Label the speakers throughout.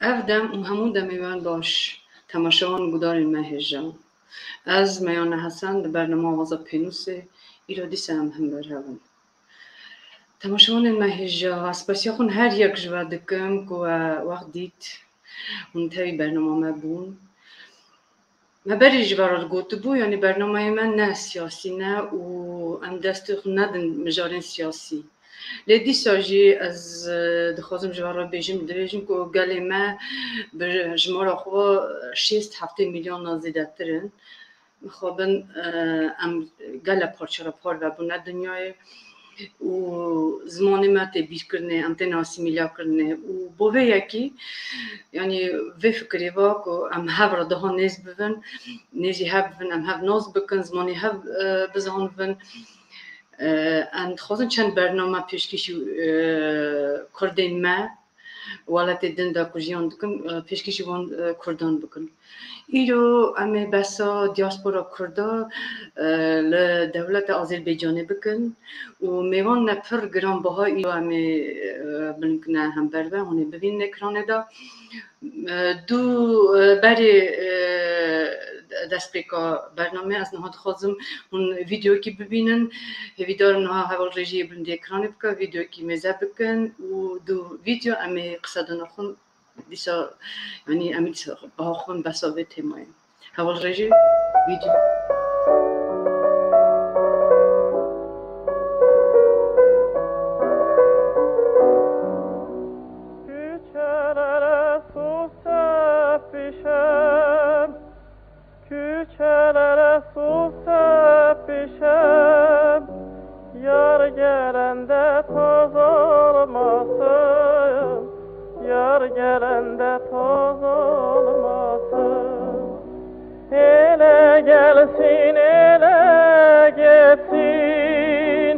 Speaker 1: افدم همون دمیوان باش تماشاوان گدار مهجان از میان حسن در برنامه آواز پینوسه ایرادی سم هم برهون تماشاوان مهجا اسپاسیاخون هر یک جوا دکم که وقت دید اون تایی برنامه ما بون ما بری جوارال گوت بو یعنی برنامه من نه سیاسی نه و ام دست ندن مجارن سیاسی لیدی ساجی از دخوازم جوارال بیجیم که گلی ما بر جمارا خو 6-7 میلیون نازیده ترن میخوابن ام گله پارچه پار و بونه دنیای و زمانی ما تبیر کرنه ام تناسی میلیا کرنه و بوه یکی یعنی وی فکری با که ام هف را ده نیز بون نیزی هف بون ام هف ناز بکن زمانی هف بزان بون اند خوازن چند برنامه پیشکشی کردین ما ولات دن دا کجیان دکم پیشکشی وان کردان بکن ایرو امی بسا دیاسپورا کردا ل دولت آذربایجانی بکن و میوان نپر گران بها ایرو امی بلنکنه هم برده هونی ببین نکرانه دا دو بری دست بیکا برنامه از نهاد خوازم اون ویدیو کی ببینن ویدیو نها حوال رژی بلند اکرانه بکن ویدیو کی مزه بکن و دو ویدیو امی قصدان خون دیسا یعنی امی دیسا خون بساوه تیمایی حوال رژی ویدیو
Speaker 2: Küçelere su sepişem, yar gelende toz olmasın, yar gelende toz olmasın. Ele gelsin, ele gitsin,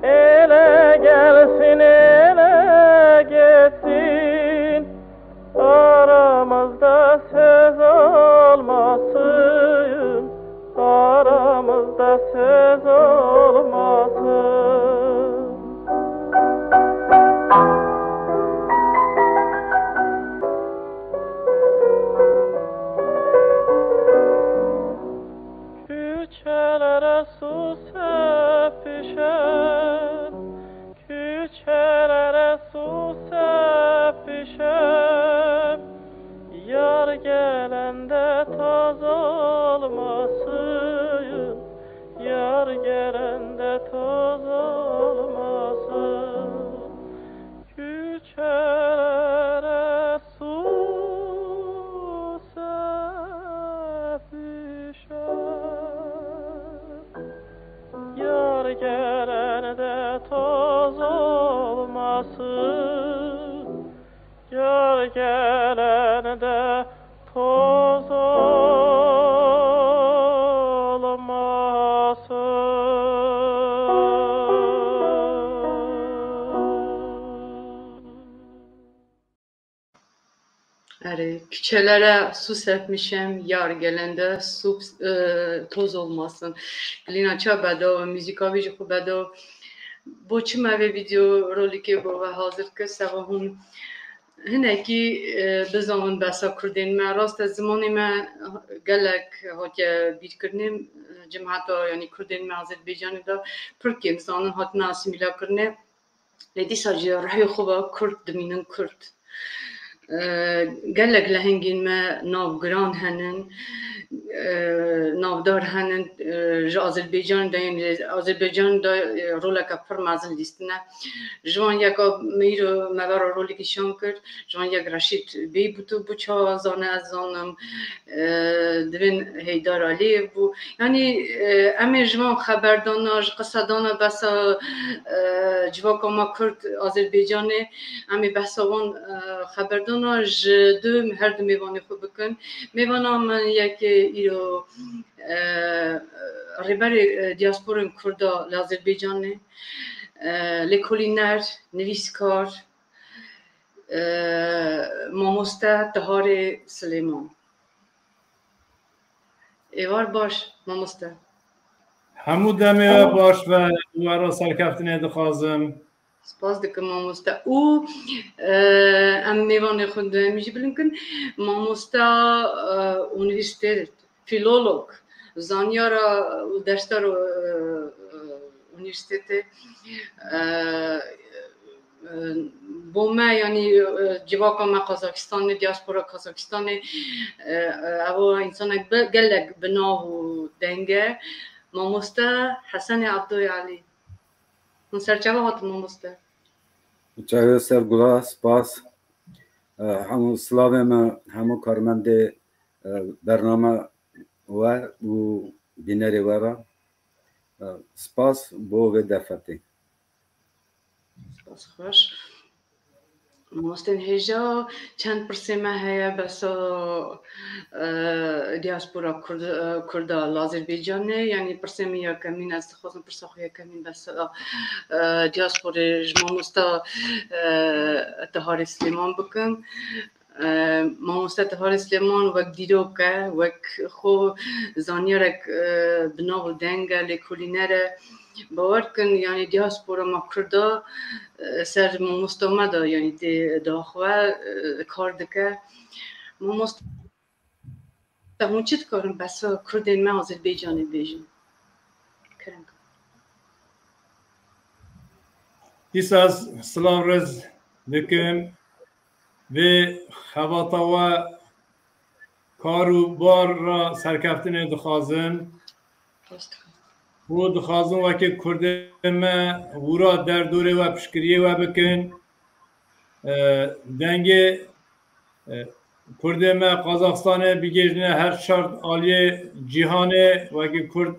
Speaker 2: ele gelsin, ele gitsin, aramızda söz olmasın, aramızda söz olmasın. Küçelere su sepişen, küçelere su sepişen, yar gelende toz olmasın, yar gelende toz olmasın. Küçelere su sepişen, yar gelende toz olmasın, yar gelende toz
Speaker 1: اره küçelere su serpmişem yar gelende su toz olmasın. Glina ça beda müzikavi ji xu beda bo çime ve video rolike bo ve hazır kır seva hun hinekî bizamin besa Kurdên me rast zimanê me gelek hatiye bîrkirinê cemata yanî Kurdên me Azerbaycanê da pir kêm zanin hatine asîmîlakirine lê dîsa ji rihê xwe ve Kurd dimînin Kurd. Gelek lehengên me navgiran henin navdar henin ji Azerbaycanê de yên Azerbaycanê de roleka pir mezin lîstine ji wan yeka îro me vera rolekî şan kir ji wan yek Reşîd Bey bû bu ça zane ez zanim divên Heydar Aliyê bû yanî em ê ji wan xeberdana ji qesedana besa civaka me Kurd Azerbaycanê em ê behsa wan xeberdana ji du her du mêvanê xwe bikin mêvana min yekê îro rêberê diasporên Kurda li Azerbaycanê lêkolîner, nivîskar, mamoste Tiharê Silêman. Êvar baş mamoste.
Speaker 3: Hemû demê we baş ve wera serkeftinê dixwazim
Speaker 1: سپاس دکم مامۆستا و ئەم میوانی خود میجی بلنکن مامۆستا ئونیڤرسیتێت فیلۆلۆگ زانیارە و دەشتەر ئونیڤرسیتێتێ بۆ ما یعنی جیواکا ما قازاکستانی دیاسپورا قازاکستانی ئەوە ئینسانێک گەلێک بناو و دەنگە مامۆستا حەسەنی عەبدۆی عەلی من سەرچاوە هاتم مامۆستا
Speaker 3: Çayı sevgula, spas. Hamu slavema, hamu karmende bernama var, bu bineri vara. Spas, bu ve defati.
Speaker 1: سپاس خوش مامۆستên هێژا چەند پرسێمە هەیە بەسە دیاسپۆرا کوردا لە ئازەربایجانê یعنی پرسێمی یەکەمین ez dixwazim pirsa xwe yekemîn besa دیاسپۆرê ji mamosta Teharê Silêman bikim mamosta Teharê Silêman wek dîrok e wek xwe zanyarek bi nav û deng e lêkolîner e باور کن یعنی دیاسپورا ما کردا سر مامۆستا me da yani tê daxwe kar dike mamosta hûn çi dikarin besa Kurdên me Azerbaycanê bêjin kirin
Speaker 4: Dîsas silav rez dikim vê xebata we kar û bar ra serkeftinê dixwazin Bu dixwazin wekî Kurdê me wira derdorê we piştgiriyê we bikin dengê Kurdê me Qazaxstanê bigêjine her şart aliyê cîhanê wekî Kurd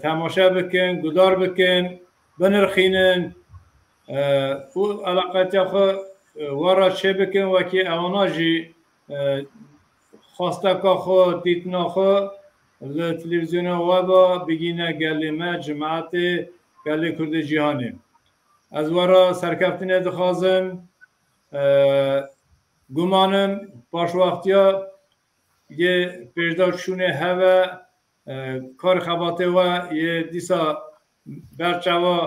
Speaker 4: temaşe bikin gudar bikin binirxînin û eleqetiya xwe wara çê bikin wekî ewana jî xwasteka xwe dîtina xwe li televîzyona we de bigîne gelê me cemaetê gelê Kurdê cîhanê. Ez wara serkeftinê dixwazim gumanim paşwextiya yê pêşdaçûnê heve karê xebatê we yê dîsa berçava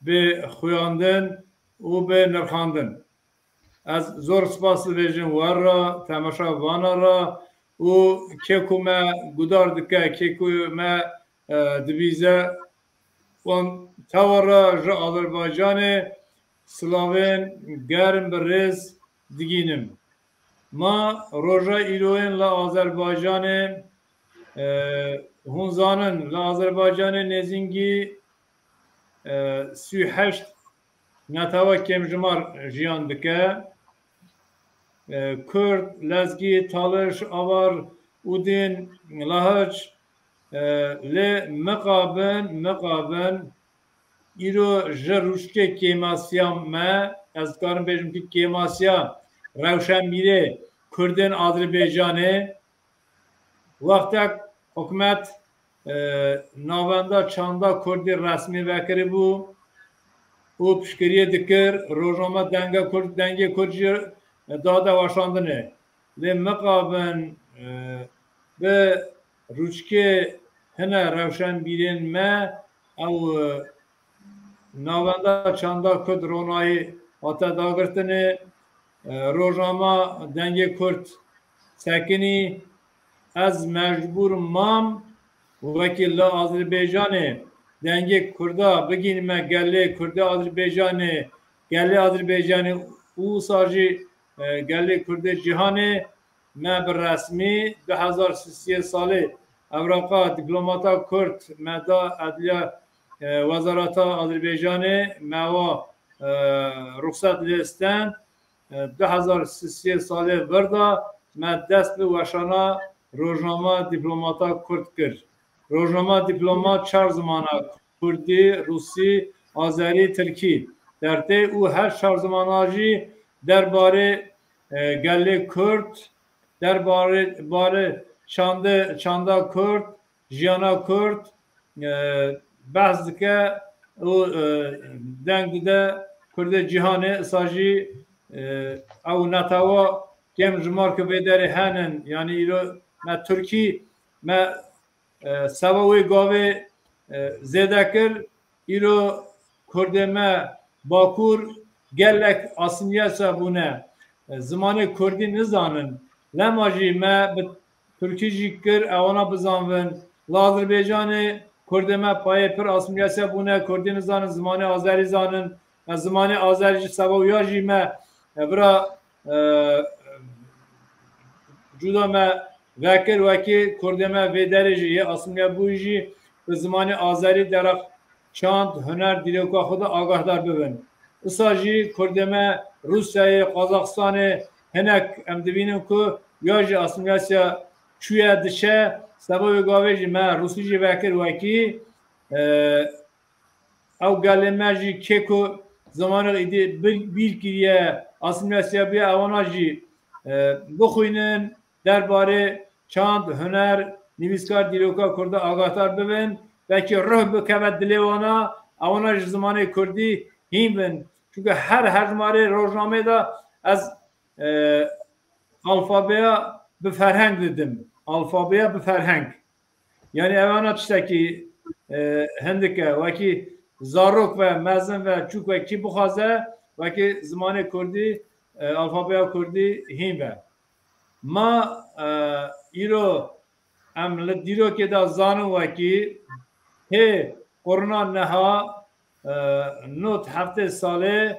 Speaker 4: bê xuyandin û bê nirxandin. Ez zor spas dibêjim wer ra temaşa vana ra û kêku me gudar dike kêku me dibîze wan tewa ra ji Azerbaycanê silavên germ bi rêz digînim. Ma roja îroyên li Azerbaycanê hûn zanin li Azerbaycanê nêzîngî 38 netewa kêmjimar jiyan dike. Kurd, Lezgî, Taliş, Avar, Udin, Lahiç lê miqabin îro ji rûşkê kêmasiya me ez dikarim bêjim ki kêmasiya Rewşenbîrê Kurdên Azerbaycanê wextek hikûmet navenda çanda Kurdî resmî vekiribû û piştgiriyê dikir rojname dengê Kurd jî dade weşandinê lê miqabin bi rûçkê hine rewşenbîrên me ew navenda çanda Kurd ronayî hate dagirtinê rojnama dengê Kurd sekinî ez mecbûr mam wekî li Azerbaycanê dengê Kurda bigînime gelê Kurdê Azerbaycanê gelê Azerbaycanê ûsa jî gelê Kurdê cîhanê me bi resmî 2033 salê evraqa diplomata Kurd me da Edliya Wezareta Azerbaycanê me wa ruxsat lêstin 2033 salê virda me dest bi weşana rojnama diplomata Kurd kir. Rojnama diplomat çar zimana Kurdî, Rusî, Azerî, Tirkî dertê û her çar zimana jî derbarê gelê Kurd, derbarê çanda Kurd, jiyana Kurd behs dike û deng dide Kurdê cîhanê îsa jî ew netewa kêm ji marka vê derê henin yanî îro me Tirkî me seva wê gavê zêde kir îro Kurdê me باکور گلک آسمیه سابونه زمان کردی نزانن لما جی ما به ترکی جی کر اوانا بزانون لازربیجان کرد ما پای پر آسمیه سابونه کردی نزانن زمان آذری زانن زمان آذری جی سباویا جی ما برا جدا ما وکر وکی کرد ما ویدری جی آسمیه بویجی به زمان آذری درخ چند هنر دیروکا خود آگاهدار ببین اساجی کردمه روسیه قازاقستان هنک ام دبینم که یاجی اسمیاسیا چویا دشه سبب گاویجی ما روسی جی وکر وکی او گلمه جی که که زمان ایدی بیل کریه اسمیاسیا بیا اوانا جی بخوینن درباره چند هنر نویسکار دیروکا کرده آگاهدار ببین belki ruh bükemez dilevana avana zamanı Kürdi himben çünkü her zamanı roznamede az alfabeye bir ferheng dedim alfabeye bir ferheng yani avana ki hendike vaki zarok ve mezun ve çuk ve ki bu haze vaki zamanı Kürdi alfabeye Kürdi himben ma iro am diro ke da zanu vaki he کرونا نها نوت هفته ساله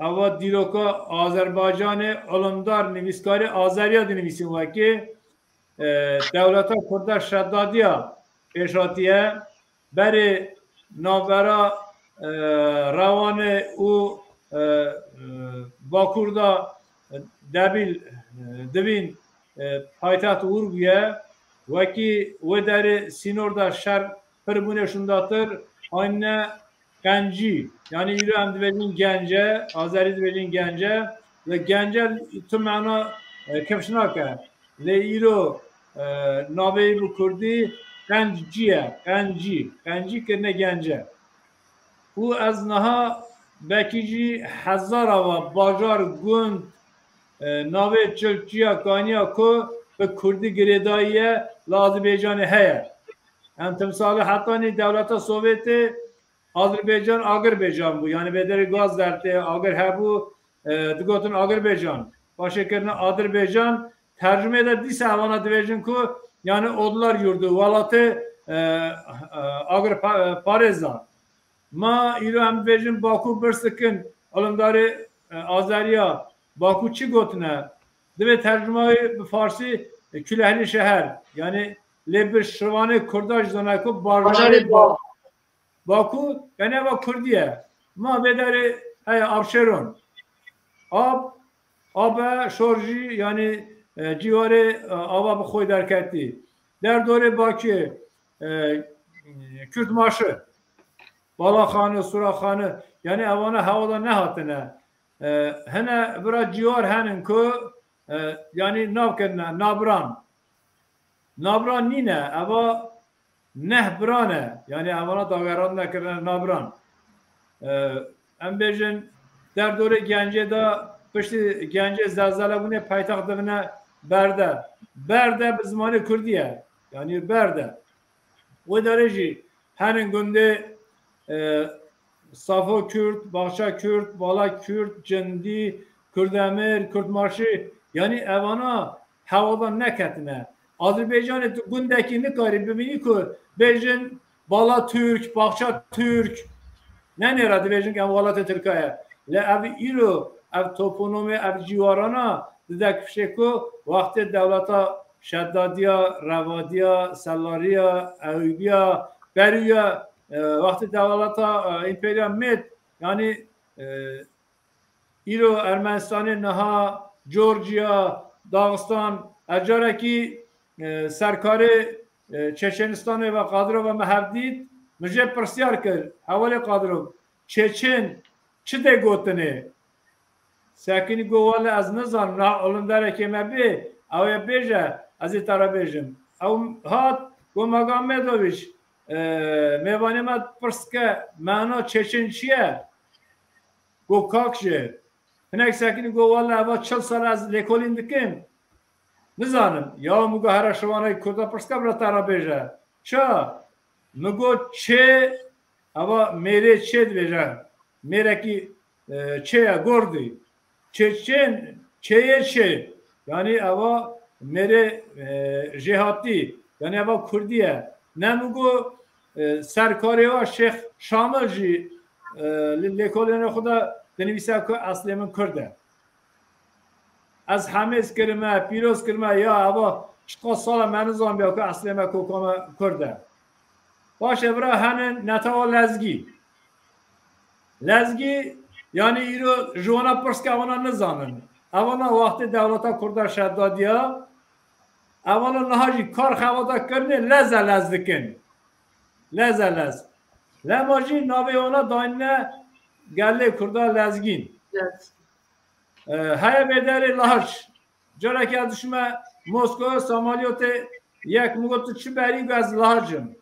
Speaker 4: اوا دیروکا آذربایجان علمدار نویسکاری آذریا نویسیم و که دولتا کرده شدادیا پیشاتیه بری نابرا روان او باکوردا دبین پایتحت اورگویه وکی و در سینوردا شر پربونه شونداتر aynı genci yani İran هم دویدین گنجه آذری دویدین گنجه و گنجه تو معنا کفشنا که لیرو نابی بکردی گنجیه گنجی کنه گنجه او از نها بکیجی هزار و باجار گوند نابی چلچیا کانیا کو به کردی گریداییه لازربیجان هیه هم تمثال حتی دولت سوویتی آذربیجان آذربیجان bu yani bederi gaz derdi agar hebu digotin Azerbaycan başekerine Azerbaycan tercüme eder dise havana divejin ku yani odlar yurdu valatı agar pareza ma İran vejin Baku bersekin alımdarı Azeriya Baku çi gotine dive tercümeyi bir Farsi külehli şehir yani lebir şırvanı kurdaj zanayku barjari Baku yani ava Kurdiye ma bederi hay Abşeron ab şorji yani civarı ava bu koy derketti der dore Bakü Kürt marşı Balakhanı Surakhanı yani avana havada ne hatına hene bura civar henin ku yani navkenna nabran nine ava nehbrane yani avana dagaran nekirne nabran em bejin der dore gence da pişti gence zelzele bune paytaxt devine berde bi zmanê Kurdiye yani berde o derece henin günde Safo Kürt, Bahçe Kürt, Bala Kürt, Cendi, Kürdemir, Kürt Marşı yani evana havadan ne ketine Azerbaycan'ı gündeki ne kari bibini ki bejin Bala Türk, Bahçe Türk ne neradı bejin ki Valat Türkiye le ev ilo ev toponomi ev civarana dedek fişeko vakti devleta Şeddadiya, Revadiya, Sellariya, Eyyubiya, Beriya vakti devleta İmperial Med yani İro Ermenistan'ı naha Georgia, Dağıstan Ercareki Serkarı Çeçenistan'ı ve Kadırov ve Mehevdid müce persyar kır havale Kadırov Çeçen çi de gotini sakini govale az nazar na olundar kemebi avya beje az tarabejim av hat go Magamedoviç mevanemat perske mana Çeçen çiye go kakje hinek sakini govale ava 40 sal az lekolin dikim نزانم یا مگو هر شوانه کرده پرسکا برا تارا بیجه چه مگو چه اما میره چه دویجه میره کی چه گردی چه یعنی اما میره جهاتی یعنی اما کردیه نمگو سرکاری ها شیخ شامل جی لکولین خدا دنویسه که اصلی من کرده از همیز کرمه پیروز کرمه یا اما چطور سال من نظام بیا که اصلی من کرده باشه برای هنن نتاوا لزگی یعنی ایرو جوانا پرس که اونا نزانن اونا وقت دولتا کرده شدادی ها اولا نهاجی کار خواهده کرنه لز دکن لز لماجی ناوی اونا داینه گله کرده لزگین های بدر لحش جرا که از شما مسکو سامالیوت یک مگوت چی بری از لحجم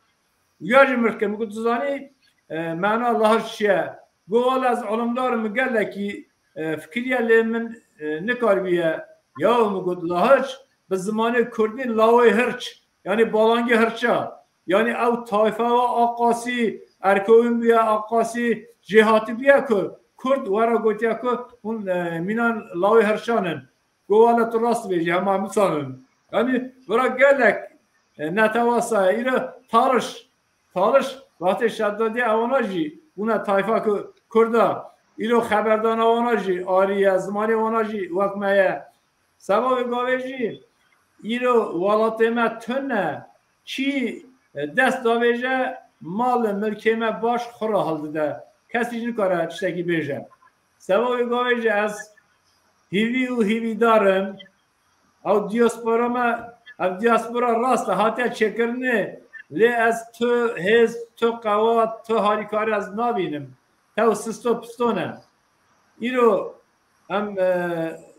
Speaker 4: یاجی مرکه مگوت زانی معنا لحش چیه گوال از علمدار مگله کی فکریه لیمن نکار بیه یا مگوت لحش به زمان کردی لاوی هرچ یعنی بالانگی هرچا یعنی او طایفه و آقاسی ارکوین بیا آقاسی جهاتی بیا که کرد ورا گوتیا که اون مینان لاوی هرچانن گوالت راست بیجی همه میسانن یعنی برا گلک نتواسا ایره تارش وقتی شدادی اواناجی اون طایفه که کرده ایره خبردان اواناجی آری از زمانی اواناجی وکمه سبب گاویجی ایرو والات ما تنه چی دست داویجه مال ملکی ما باش خورا حال ده کسی نکاره چشتکی بیجه سبب گاویجه از هیوی دارم او دیاسپورا ما او دیاسپورا راست حتی چکرنه لی از تو قوات تو هاریکاری از نابینم تو سستو پستونه ایرو هم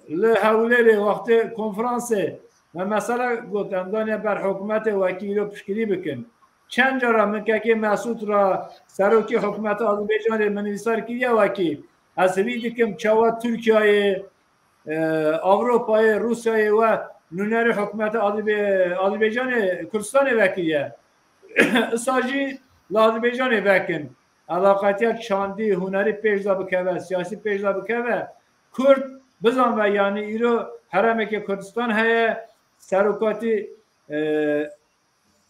Speaker 4: لحوله وقت کنفرانسه و مثلا گفتم دانیا بر حکومت وکیل رو پشکری بکن چند جا من که مسعود را سروکی حکومت آذربایجان منویسار کردیا وکی از ویدی کم چوا ترکیه اروپای روسیه و نونر حکومت آذربایجان کردستان وکیه اساجی آذربایجان وکن علاقاتی چاندی هنری پیشدا بکوه سیاسی پیشدا بکوه کرد بزن و یعنی ایرو حرمه که کردستان هست سروکاتی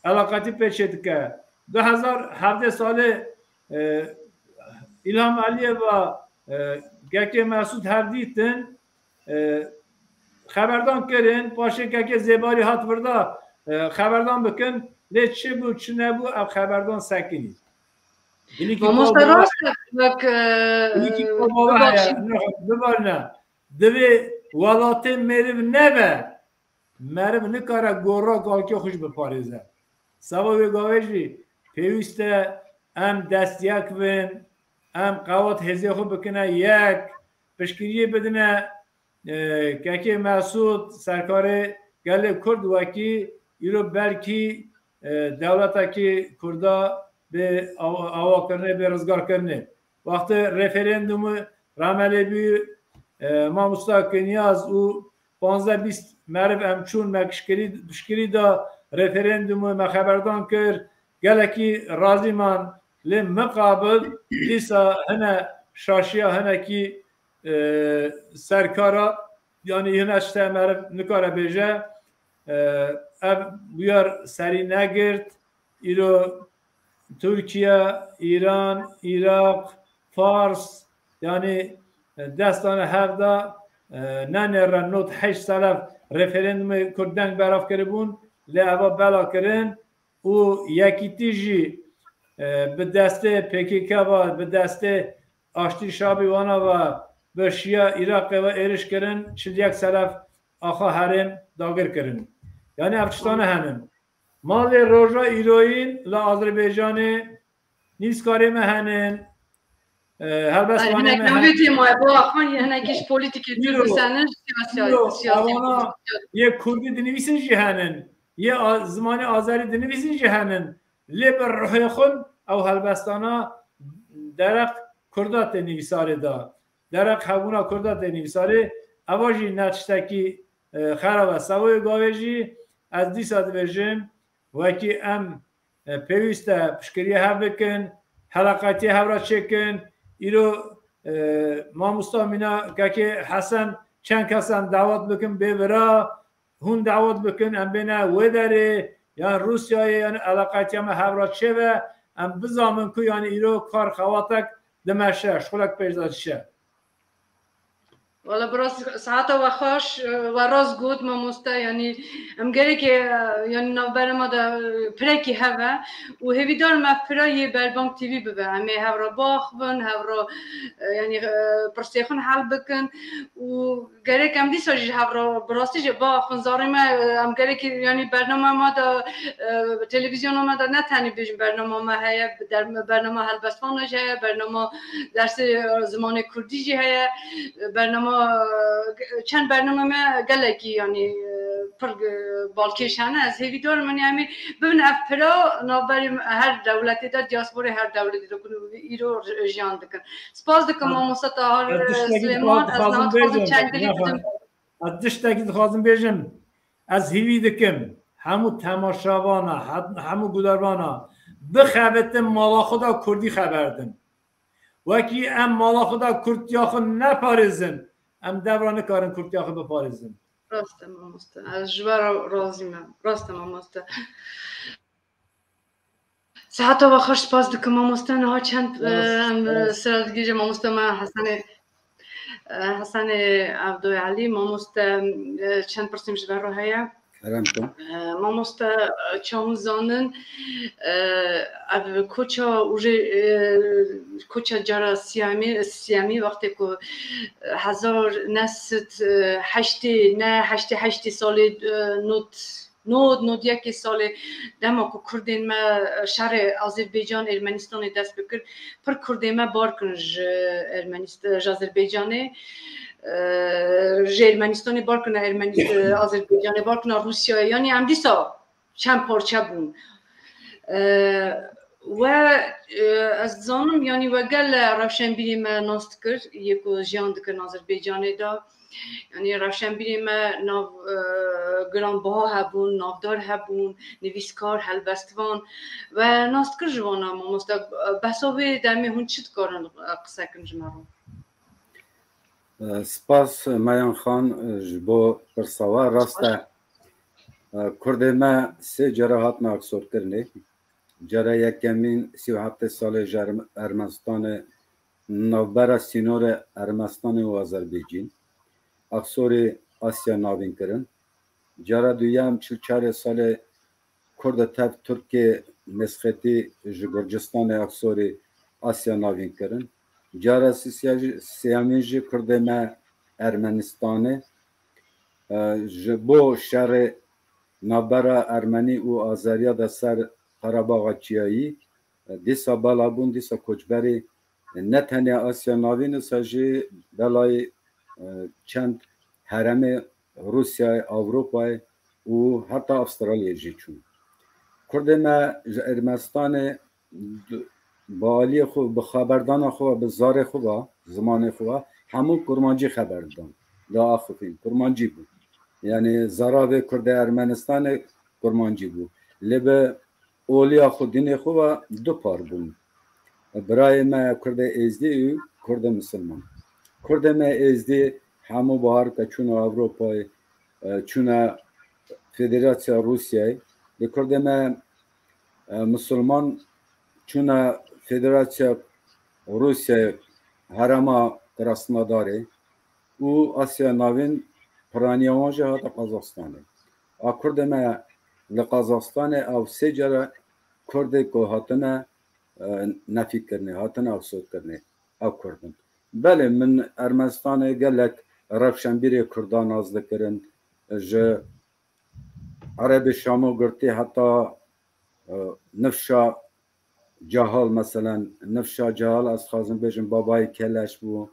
Speaker 4: علاقاتی پیشید که 2017 سال ایلهام علیه و گکی مسعود هر دیتن خبردان کردن پاشه که زیباری هات وردا خبردان بکن لی چه بود چه نبود اب خبردان سکنید
Speaker 1: مستراست
Speaker 4: ببارنه دوی ولات مریو نبه مریو نکاره گورا گالکی خوش بپاریزه سبب گاوشی پیوسته ام دست یک بین ام قوات هزی خود بکنه یک پشکریه بدنه که مسعود سرکار گل کرد وکی ایرو بلکی دولتا که کردا به آوا کرنه به رزگار کرنه وقت رفرندوم راملی بی ما مستاکنی از او 15-20 مرب امچون مکشکری دا رفرندوم ما خبردان کرد گلکی رازی من لی مقابل لیسا هنه شاشیا هنه کی سرکارا یعنی هنه اشته مرب نکاره بیجه اب بیار سری نگرد ایرو ترکیه، ایران، عراق، فارس یعنی دستان هفته ننرن نوت 8 سال رفرندوم کردن براف کربون لعبا بلا کرن و یکی تیجی به دسته PKK و به دسته آشتی شابی وانا و به شیعه عراق و ایرش کرن 41 سال آخا حرم داگر کرن یعنی افچستان هنن مال روژا ایروین لا آذربایجان نیست کاری مهنن هر بس
Speaker 1: وانه نمیدی ما با آخان یه هنگیش پولیتیکی جور بسنن سیاسی
Speaker 4: یه کردی دنویسین جهنن یه زمان آذری دنویسین جهنن لبر روح خون او هلبستانا درق کردات نویساره دا درق حبونا کردات نویساره اواجی نچتکی خرابه سوای گاویجی از دی ساعت بجم وکی ام پیوسته پشکریه هم بکن حلقاتی هورا چکن ایرو ما مستامینا که حسن چند کسان دعوت بکن ببرا هون دعوت بکن ام بینه و داره یا روسیه یعنی علاقاتی هم هورا چه و ام بزامن که یعنی ایرو کار خواتک دمشه شخلک پیزدشه
Speaker 1: والا براس ساعت و خوش و راز گود ما مستا یعنی ام گری که یعنی نوبر ما دا پرکی هوا و هیوی دار ما پرای بربانک تیوی ببه همه هورا باخ بن هورا یعنی پرسیخون حل بکن و گری که ام دی ساجی هورا براستی جه باخ زاری ما ام گری که یعنی برنامه ما دا تلویزیون ما دا نه تنی بیشم برنامه ما هیا در برنامه هلبستانش هیا برنامه درس زمان کردی جه هیا برنامه چند برنامه ما گلکی یعنی پر بالکشانه از هیوی دار من یعنی ببین افپرا نابری هر دولتی دا دیاسپوری هر دولتی دا کنو ایرو جان دکن سپاس دکم ما مستطاهر سلیمان از نهاد خواهد چند دلی بدم
Speaker 4: از دشتاکی خواهدم بیجم از هیوی دکم همو تماشاوانا همو گوداروانا بخوابتم مالا خدا کردی خبردن وکی ام مالا خدا کردیاخو نپارزن ام دورانه کارن کردیاخو بپارزن
Speaker 1: راست ما مستا از جوار راضیم راست ما مستا ساعت و خوش سپاس دکم ما مستا نه چند سرادگی ما مستا ما حسن عبدالعلی ما مستا چند پرسیم جوار رو هیا ما مستا چون زانن کوچا جرا سیامی وقتی که 1908 سال نود یکی سال دما که کردین ما شهر آذربایجان ارمنستان دست بکرد پر کردین ما بار کنج آذربایجانه ارمنستان بار کنه آذربایجان بار کنه روسیه یعنی هم دیسا چند پارچه بون و از زانم یعنی و گل روشنبیری ما ناست کرد یکو جیان دکن آذربایجانه دا یعنی روشنبیری ما ناو گرانبها هبون نافدار هبون نویسکار هلبستوان و ناست کرد جوانا ما مستا بسابه دمی هون چید کارن قصه کن جمارون
Speaker 3: سپاس میان خان جبو پرسوا راسته کرده ما سه جراحات ناکسور کرنه جرا یکمین 37 سال ارمنستان نوبر سینور ارمنستان و آذربایجان اکسور آسیا ناوین کرن جرا دویم 44 سال کرد تف ترکی مسختی گرجستان اکسور آسیا ناوین کرن جارا سیامیجی کرده ما ارمنستانه جبو شهر نابرا ارمنی و آذریا در سر قرباغ چیایی دیسا بالابون دیسا کچبری نه تنها آسیا ناوین ساجی بلای چند حرم روسیه اروپا و حتی استرالیا جی چون کرده ما ارمنستان با علی خوب به خبردان خوب به زار خوب زمان خوب همون کرمانجی خبردان دا آخوفین کرمانجی بود یعنی زراب کرد ارمنستان کرمانجی بود لبه اولیا خودین خوب دو پار بود برای ما کرد ازدی و کرد مسلمان کرد ما ازدی همون بار که چون اروپا چون فدراسیا روسیه به کرد ما مسلمان چون فدراسیا روسیه هرما کراسناداره و آسیا ناوین پرانیاوانجه هاتا قازاقستانه کرد ما لقازاقستان او سه جرا کرد که هاتنا نفی کرنه هاتنا افسود کرنه او کردن بله من ارمنستان گلک رفشنبیر کردان از دکرن جه عرب شامو گرتی حتی نفشا جهال مثلا نفشا جهال از خازم بیشن بابای کلش بو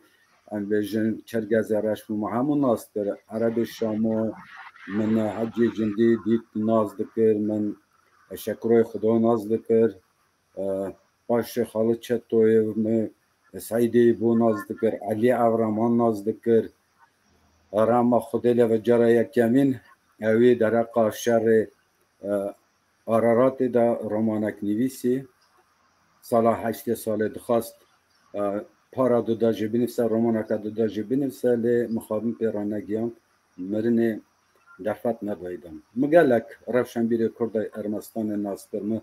Speaker 3: ام بیشن چرگزرش بو همون ناس در عرب شامو من حجی جندی دیت ناز دکر من شکروی خدا ناز دکر باش خالد چطوی من سعیدی بو ناز دکر علی عورامان ناز دکر راما خودلی و جرا یکیمین اوی درقا شر آرارات دا رومانک نویسی سالا 8 ساله دخواست پارا دو دا جی بنفسه رومانا که دو دا جی بنفسه لی مخابن پیرانه گیان مرنه دفت ندایدم مگلک روشنبیر کردای ارمستان ناس برمه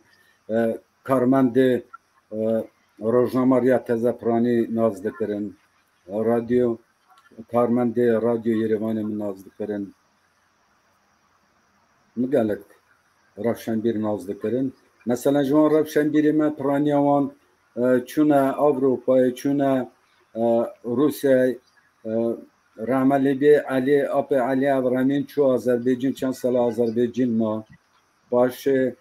Speaker 3: کارمند روزنامه تازه پرانی ناز دکرن رادیو کارمند رادیو یریوان من ناز دکرن مگلک روشنبیر ناز دکرن مثلا جوان روشنبیری ما پرانیوان چونه اروپای چونه روسیه رحملی بی علی آپ علی ابراهیمی چو آذربایجان چند سال آذربایجان ما باشه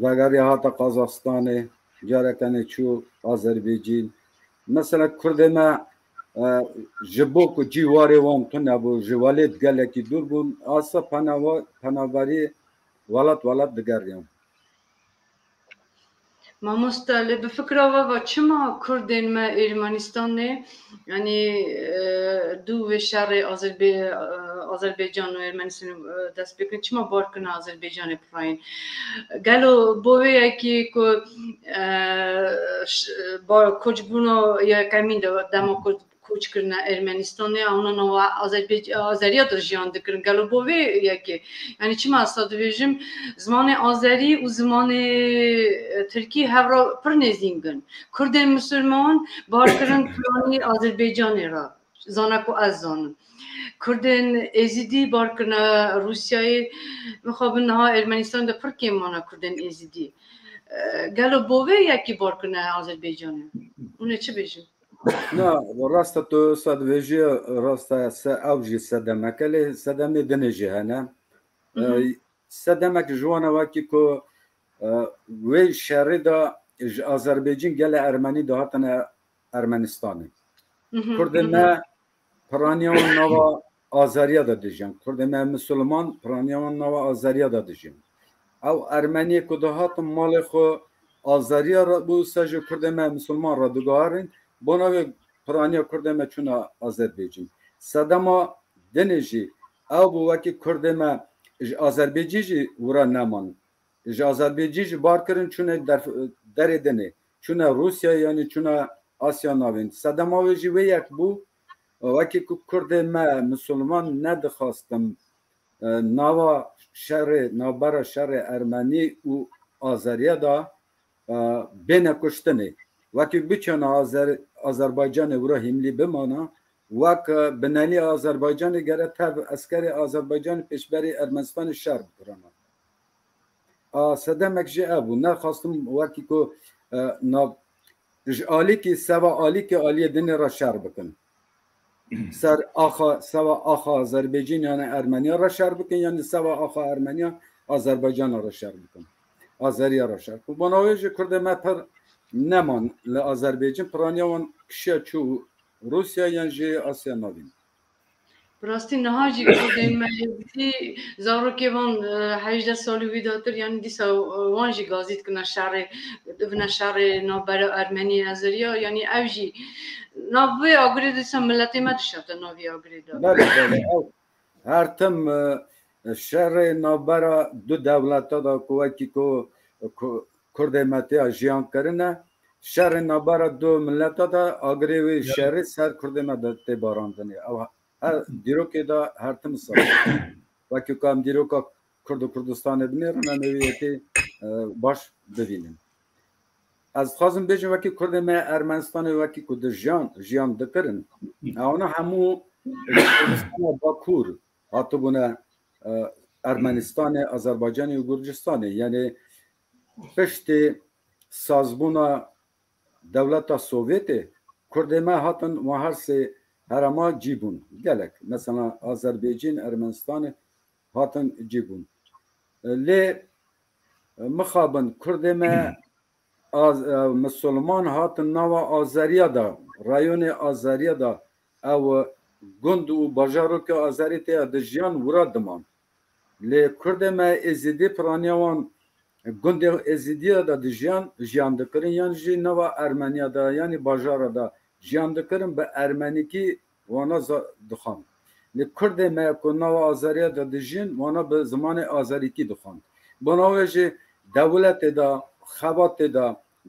Speaker 3: وگری هاتا قازاقستان جارکنه چو آذربایجان مثلا کرد ما جبوک جیواری وان تو نبو جوالت گله کی دور بون آسا پناواری ولات دگریم
Speaker 1: ما مستعلی به فکر و چما کردین ما ایرمانستان نه یعنی دو و شهر آذربایجان و ایرمانستان دست بکن چما بار کنه آذربایجان پراین گلو بوی کی کو با کوچ بونو یا کمین دما کوچ کردن ارمنستان اونا نو آذریا در جهان دکرن گلو بوی یکی یعنی چما استاد ویژم زمان آذری و زمان ترکی هفرا پر نزینگن کرد مسلمان بار کردن پلانی آذربایجانی را زانکو از زانن کردن ازیدی بار کردن روسیای مخابن ها ارمنستان در پر کیمانا کردن ازیدی گلو بوی یکی بار کردن آذربایجانی اونه چه بیشیم
Speaker 3: نه راست تو صد ویژه راست اوجی صدمکلی صدمه دنجی هنه صدمک جوانا وکی که وی شهری دا آذربایجان گل ارمنی دا هاتن ارمنستانه کرد ما پرانیان نوا آذریا دا دیجن کرد ما مسلمان پرانیان نوا آذریا دا دیجن او ارمنی که دا هاتن مال خو آذریا را بو سجو کرد ما مسلمان را دگارین بناوی پرانیا کرد ما چون آذربایجان صدما دنجی او بو وکی کرد ما آذربایجی ورا نمان آذربایجی بار کردن چون در دنه چون روسیا یعنی چون آسیا ناوین صدما ویجی وی یک بو وکی کرد ما مسلمان ندخواستم نوا شهر نابرا شهر ارمنی و آذریا دا بین کشتنه وکی بچن آذربایجان ورا هملی بمانا وک بنالی آذربایجان گره تب اسکر آذربایجان پیشبری ارمنستان شرق برانا صدمک جه ابو نه خواستم وکی که آلی که سوا آلی که آلی دن را شر بکن سر آخا سوا آخا آذربایجان یعنی ارمنیا را شر بکن یعنی سوا آخا ارمنیا آذربایجان را شر بکن آذریا را شر بکن بناویج کرده ما پر نمان لآذربایجان پرانیان کشیا چو روسیا یعنی آسیا ناوین
Speaker 1: براستی نهاجی کردن مهدی زارو که وان 18 سالی ویداتر یعنی دیسا وانجی گازید کنه شهر نابر ارمنی آذریا یعنی اوجی ناوی آگری دیسا ملتی ما دشته ناوی آگری داد
Speaker 3: بله هر تم شهر نابر دو دولت دا کوکی کو کرد متی جیان کرنه شهر نابر دو ملت دا آگری و شهر سر کرد مت باراندنی او دیروکی دا هر تم سال وکی کام دیروکا کردستان بنیر نمیویتی باش ببینیم از خواستم بیشتر وکی کرد ما ارمنستان وکی کد جیان دکرن اونا همو کردستان باکور حتی بونه ارمنستان آذربایجان و گرجستان یعنی پشت سازبونا دولت سوویتی کرد ما هاتن و هر سه هرما جیبون گلک مثلا آذربایجان ارمنستان هاتن جیبون لی مخابن کرد ما مسلمان هاتن نوا آذریا دا رایون آذریا دا او گند و باجارو که آذری تی ادجیان ورا دمان لی کرد ما ازیدی پرانیوان گند ازیدی دا دجیان جیان دکرین یعنی جی نوا ارمنیا دا یعنی باجارا دا جیان دکرین به ارمنی کی وانا دخان لی کرد ما که نوا آذریا دا دجین وانا به زمان آذری کی دخان بناوی جی دولت دا خبات دا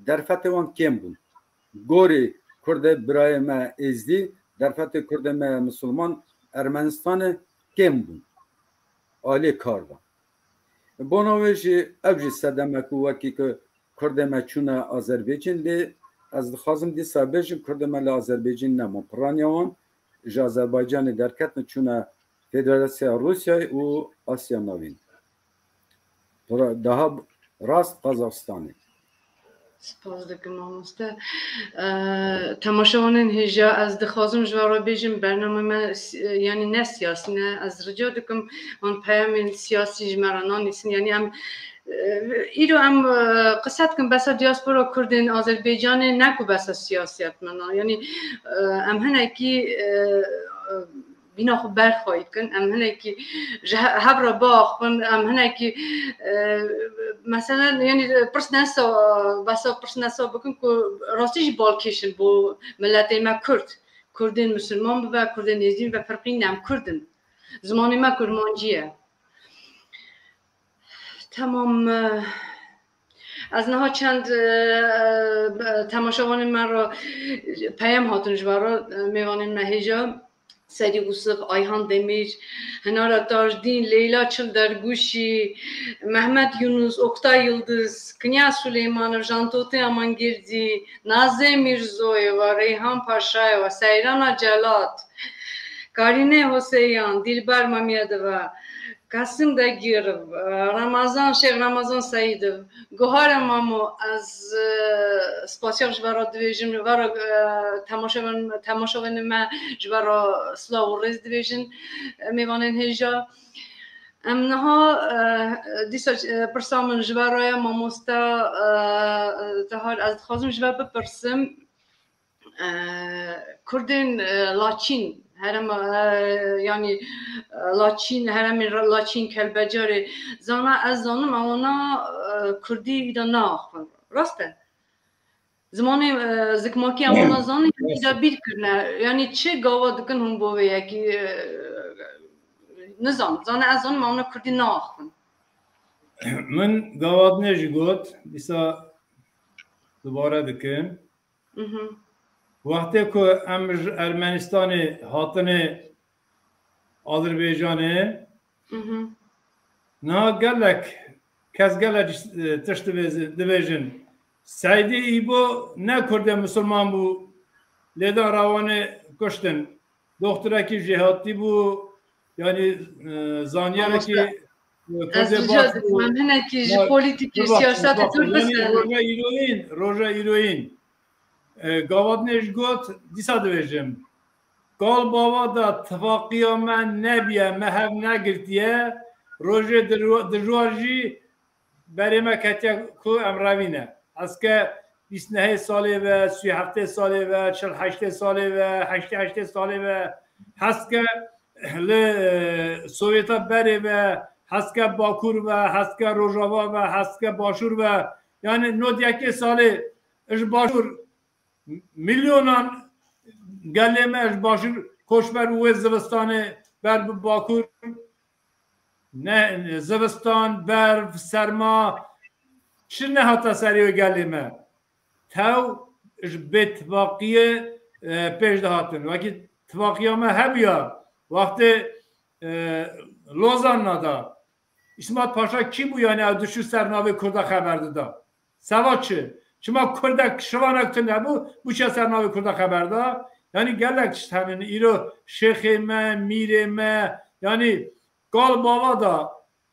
Speaker 3: درفت وان کم بون گوری کرد برای ما ازدی درفت کرد ما مسلمان ارمنستان کم بون آلی کار دا بانویجی اوجی سدمکو وکی که کرد ما چونه آذربایجان دی از دخوازم دی سابجم کرد ما لآذربایجان نمو پرانیوان جا آذربایجان درکت چونه فدراسیا روسیا و آسیا نوین daha rast Kazakistan'ı.
Speaker 1: سپاس دکم آموزته تماشاوانین هجا از دخوازم جوارا بیجم برنامه ما یعنی نه سیاسی نه از رجا دکم آن پیام سیاسی جمرانان نیستن یعنی هم ایرو هم قصد کن بسا دیاسپورا کردین آذربایجان نکو بسا سیاسیت منا یعنی هم هنه کی بینا خوب برخواهید کن ام هنه که هب را باخ کن ام هنه که مثلا یعنی پرس نسا بسا پرس نسا بکن که راستیش بالکشن بو ملت ما کردین مسلمان و کردین ازدین و فرقین نم کردن زمانی ما کرمانجیه تمام از نها چند تماشاوان من را پیام هاتون جوارا میوانین مهیجا سری یوسف آیهان دمیر هنارا تاجدین لیلا چلدرگوشی محمد یونس اکتای یلدز کنیا سلیمانov جانتوتی امانگیردی نازه میرزویeva ریحان پاشایeva سیرانا جلات کارینه حسیان دیلبر مامیدova Kasım Dagirov, Şeyh Ramazan Saidov, Gohar Mamo az spasiyak jvara division jvara tamaşavan ma jvara Slav Rez division میوانن هجا امنها دیسا پرسامن جوارای ماموستا تهار از خازم جوار بپرسم کردین لاچین هرم yani Laçin heremi Laçin kelbecari zana az zanım ona Kurdi da naxın raste zamanı zikmaki ona zanı da bir kırna yani çe gava dikın hum bo ve ki nizam zana az zanım ona Kurdi naxın
Speaker 4: من gavad ne jigot disa dubara dikim وقتی که امر ارمنستان هاتنه آذربایجانه نه گلک کس گلک تشت دویژن سعیدی ای بو نه کرده مسلمان بو لیدا روانه کشتن دختره که جهاتی بو یعنی زانیاره که
Speaker 1: کرده باک بو من هنه که پولیتیکی سیاست تر بسن
Speaker 4: روژا ایروین گاواد نشگوت دیسا دویجم گال باوا دا اتفاقی من نبیه مهب نگرتیه روژه درواجی برای ما کتیا کو امروینه از که 29 ساله و 37 ساله و 48 ساله و 88 ساله و هست که سویتا بره و هست که باکور و هست که روژاوا و هست که باشور و یعنی 91 ساله اش باشور میلیونان گلمه اش باشور کشبر و زوستان بر باکور نه زوستان برف سرما چه نه حتی سریع گلمه تو بتواقیه پیش دهاتن وقتی تواقیه ما هبیا وقتی لوزان ندا اسمات پاشا کی بو یعنی از دشو سرناوه کرده خبر دادا سوا چه چما کرده شوانک تو نبو بو چه سرناوه کرده خبر دا یعنی گلک چتنین ایرو شیخ ما میره ما یعنی قال بابا دا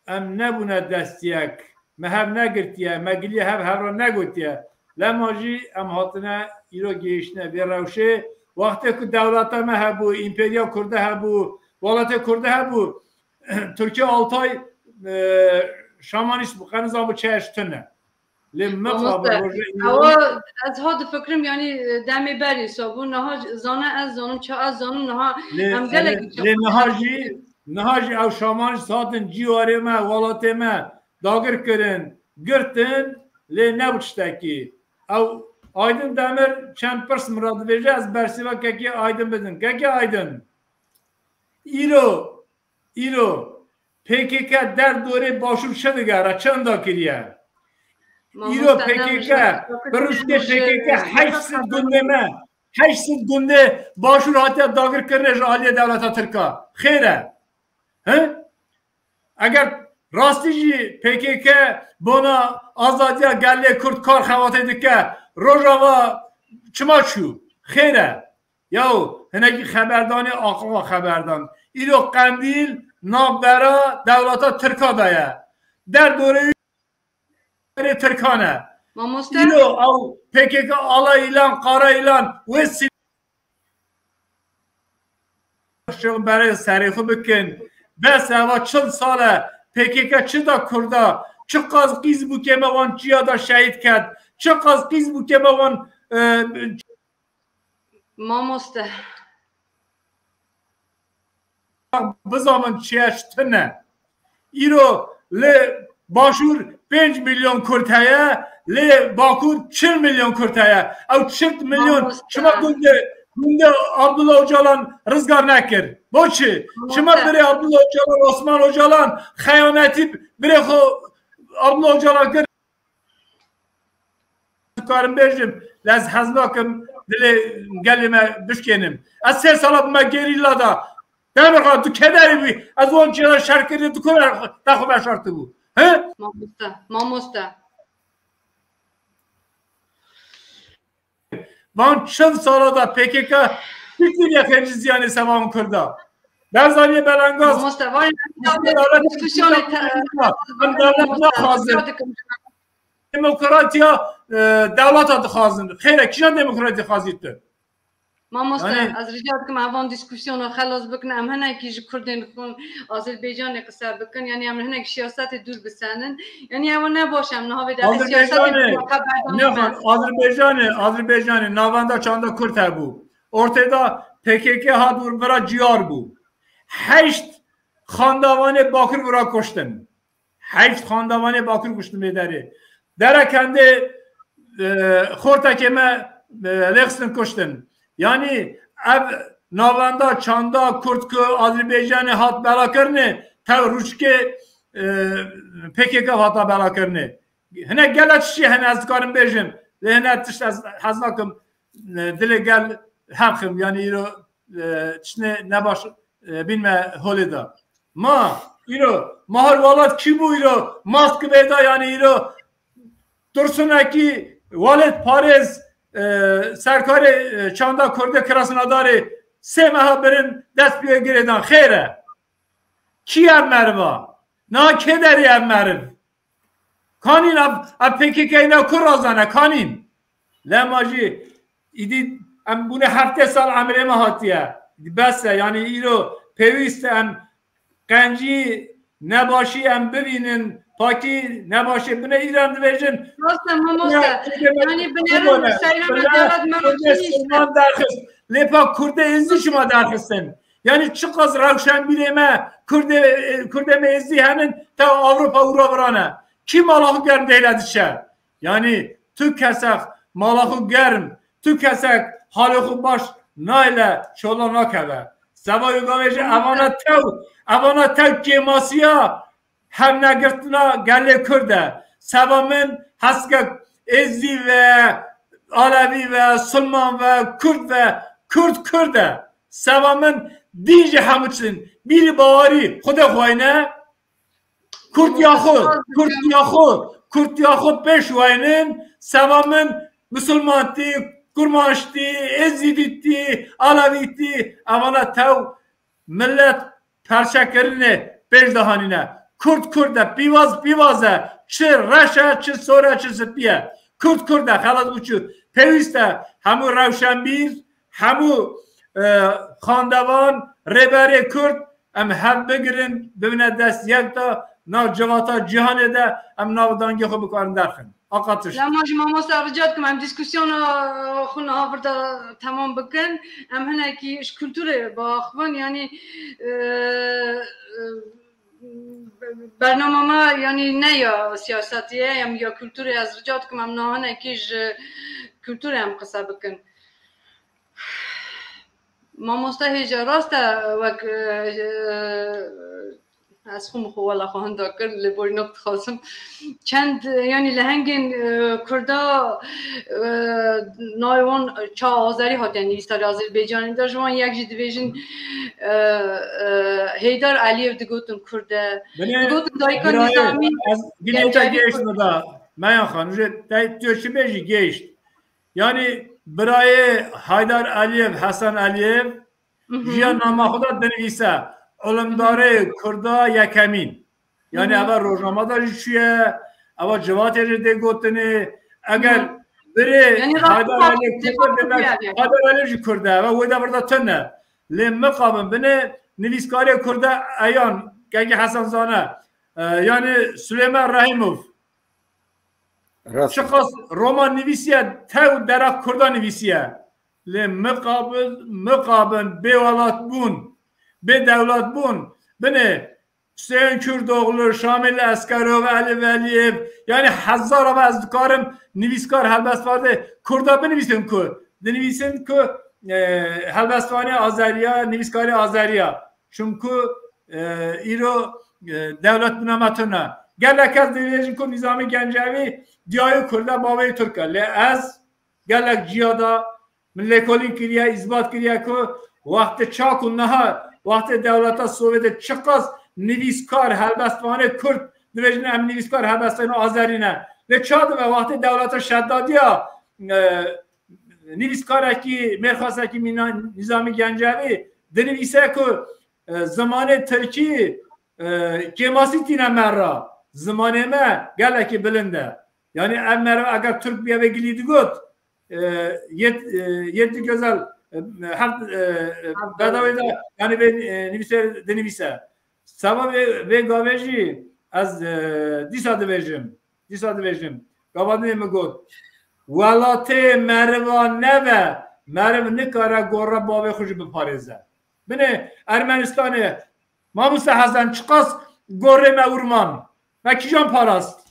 Speaker 4: ام نبونه دستیک مهب نگرتیه مگلی هب را نگوتیه لماجی ام هاتنه ایرو گیشنه بی روشه وقتی که دولت ما هبو ایمپریا کرده هبو ولایت کرده هبو ترکیه 6 ay şamanist bu kanı zamı çeşitine.
Speaker 1: Ama az had fikrim yani demi beri sabun naha zana az zanım ça az zanım naha hem gelek
Speaker 4: nahaji ev şamanist hatin civarı me velatê me dagir kirin girtin lê nebûçteki ev Aydın Demir çend pirs mirad dibêje ez bersiva kekê Aydın bidin kekê Aydın îro PKK der dorê başûr çi digere çenda kiriye ایرو PKK بروشته PKK 800 گنده ما 800 گنده باشور حتی داگر کرنه جالی دولت ترکا خیره اگر راستی جی PKK بنا آزادی گله کرد کار خواته دکه روزاوا چما چو خیره یا هنگی خبردان آقا خبردان ایرو قندیل نابرا دولت ترکا دایه در دوره ترکانه ایرو او PKK آلا ایلان قارا ایلان و شغل برای سریخو بکن بس اوا 40 ساله PKK چه دا کرده چه قاز قیز بو که موان چیا دا شهید کرد چه قاز قیز بو که موان
Speaker 1: ماموسته
Speaker 4: بزامن چیش تنه ایرو لی باشور 5 میلیون کرد هیا لی باکور 40 میلیون کرد هیا او 40 میلیون شما گونده عبدالله اوجالان رزگار نکر باچه شما بره عبدالله اوجالان عثمان اوجالان خیانتی بره خو عبدالله اوجالان کرد کارم بیجم لاز حزناکم دل گلمه بشکنم از 3 ساله بما گریلا دا دمرخواه تو کدری بی از اون چیزا شرکتی تو کنه دخو بشارته بود
Speaker 1: ماموسته
Speaker 4: من 40 ساله دا PKK fikir yakıcı ziyane sevam kurda. Berzaniye Belangaz.
Speaker 1: ماموسته وای دیسکوسیون
Speaker 4: Demokratiya devlet adı xazındır. Xeyre kişiden demokratiya xazittir.
Speaker 1: ماموسته از رجال که موان دیسکوسیون رو خلاص بکنه ام هنه که کردین خون آذربایجان قصه بکن یعنی ام هنه که سیاست دور بسنن یعنی اون نباشم نه به سیاست
Speaker 4: Azerbaycan'ı navanda çanda Kürt bu. Ortada PKK hadur bura ciyar bu. 8 xandavanı Bakır bura koştun. 8 xandavanı Bakır koştun bederi. Dere kendi Xortakeme Lexin koştun. Yani ev navanda çanda Kürtkü Azerbaycan'ı hat belakırını tev Ruşke PKK hata belakırını. Hene gel açışı hene azkarım bejim. Hene tişt haznakım dile gel hemkim yani iro tişne ne baş bilme holida. Ma iro mahar valat ki bu iro maskı beyda yani iro Dursunaki Valet Paris سرکار چاندا کرده کراسناداری 3 ماه برن دست بیه گیردن خیره کی ام مروا نا که داری ام مرو کانین اب PKK اینا کر رازانه کانین لماجی ایدی ام بونه 7 سال عمله ما هاتیه بسه یعنی ایرو پیویست ام قنجی نباشی ام ببینن پاکی نباشه بنا ایران دویژن
Speaker 1: راستم ماموسته یعنی بنرم سریعا دولت
Speaker 4: ممکنیست لیپا کرده ازی شما درخستن یعنی چقدر روشن بیرمه کرده ازی هنن تا Avrupa برانه کی مالاخو گرم دیلدیشه یعنی تو کسک مالاخو گرم تو کسک حالخو باش نایله شولا نکوه سوای گاویجه اوانا تو کیماسیا هم نگرتنا گله کرده سوامن هست ازی و عالوی و سلمان و کرد کرده سوامن دیجه همچنین بیری باوری خود خواهینه کرد یا خود پیش خواهینن سوامن مسلمان تی کرمانش تی ازی تی عالوی تی اوانا تو ملت پرشکرینه پیش دهانینه Kürt بیوازه چه رشه چه سوره چه سپیه Kürt خلاص بچو پیوسته همو روشنبیر همو خاندوان ربری کرد ام هم بگیرن ببینه دست یک تا ناو جواتا جهانه ده ام ناو دانگی خو بکارن درخن آقاتش
Speaker 1: لما جمع رجعت كم عم ديسكوسيون خلنا هافردا تمام بكن ام هنا كي اش كولتوري باخوان يعني برنامه ما یعنی نه یا سیاستیه یا کلتوری از رجعت که ممنوعانه کیش کلتوری هم قصه بکن ما مستحیجه راسته وک از خو مخوالا خواهند دکر لبوری نبت خواستم چند یعنی لهنگین کردا نایوان چا آذری هات یعنی ایستاری آذربایجانی داشت وان یک جد بیشین هیدر علیف دگوتن کرده دگوتن دایکان نظامی
Speaker 4: گنیتا گیشت مدا میان خان توشی بیشی گیشت یعنی برای هیدر علیف حسن علیف جیان نامه خدا بنویسه علمداره کردا یکمین یعنی اول روزنامه داری چیه اول جوات رده گوتنه اگر بره هیدر علیف کرده و ویده برده تنه لیم مقابل بنه نویسکاری کرده ایان که حسن زانه یعنی سلیمان رحیموف شخص رومان نویسیه تو درک کرده نویسیه لیم مقابل به ولات بون به دولت بون بنه حسین کردوغلو شامل اسکرو و علی ولیب یعنی هزار و از کارم نویسکار هلبستوانه کردا بنویسیم که بنویسیم که هلبستوانه آذریا نویسکاری آذریا چونکه ایرو دولت بنامتونه گلک از دیویژن که نظام گنجوی دیای کردا باوی ترکه لی از گلک جیادا من لکولی کریه اثبات کریه که وقت چاک و نهار وقت دولت سوویت چقدر نویسکار هلبستوانه کرد دیویژن هم نویسکار هلبستوانه آذری نه لی چاد و وقت دولت شدادی ها نویسکار کی مرخصه کی نظام گنجوی دنویسه که زمان ترکی کماسی تینه مرا زمانه ما گله که بلنده یعنی مرا اگر ترک بیا و گلیدی گود یه güzel بدوی دا یعنی به دنویسه sabah ve gaveci az disa devejim gavadne mi god walate merva neve merv nikara gorra babe xuj biparize bine Ermenistan'ı Mamusa Hasan çıkas gorre mevurman ve kijan parast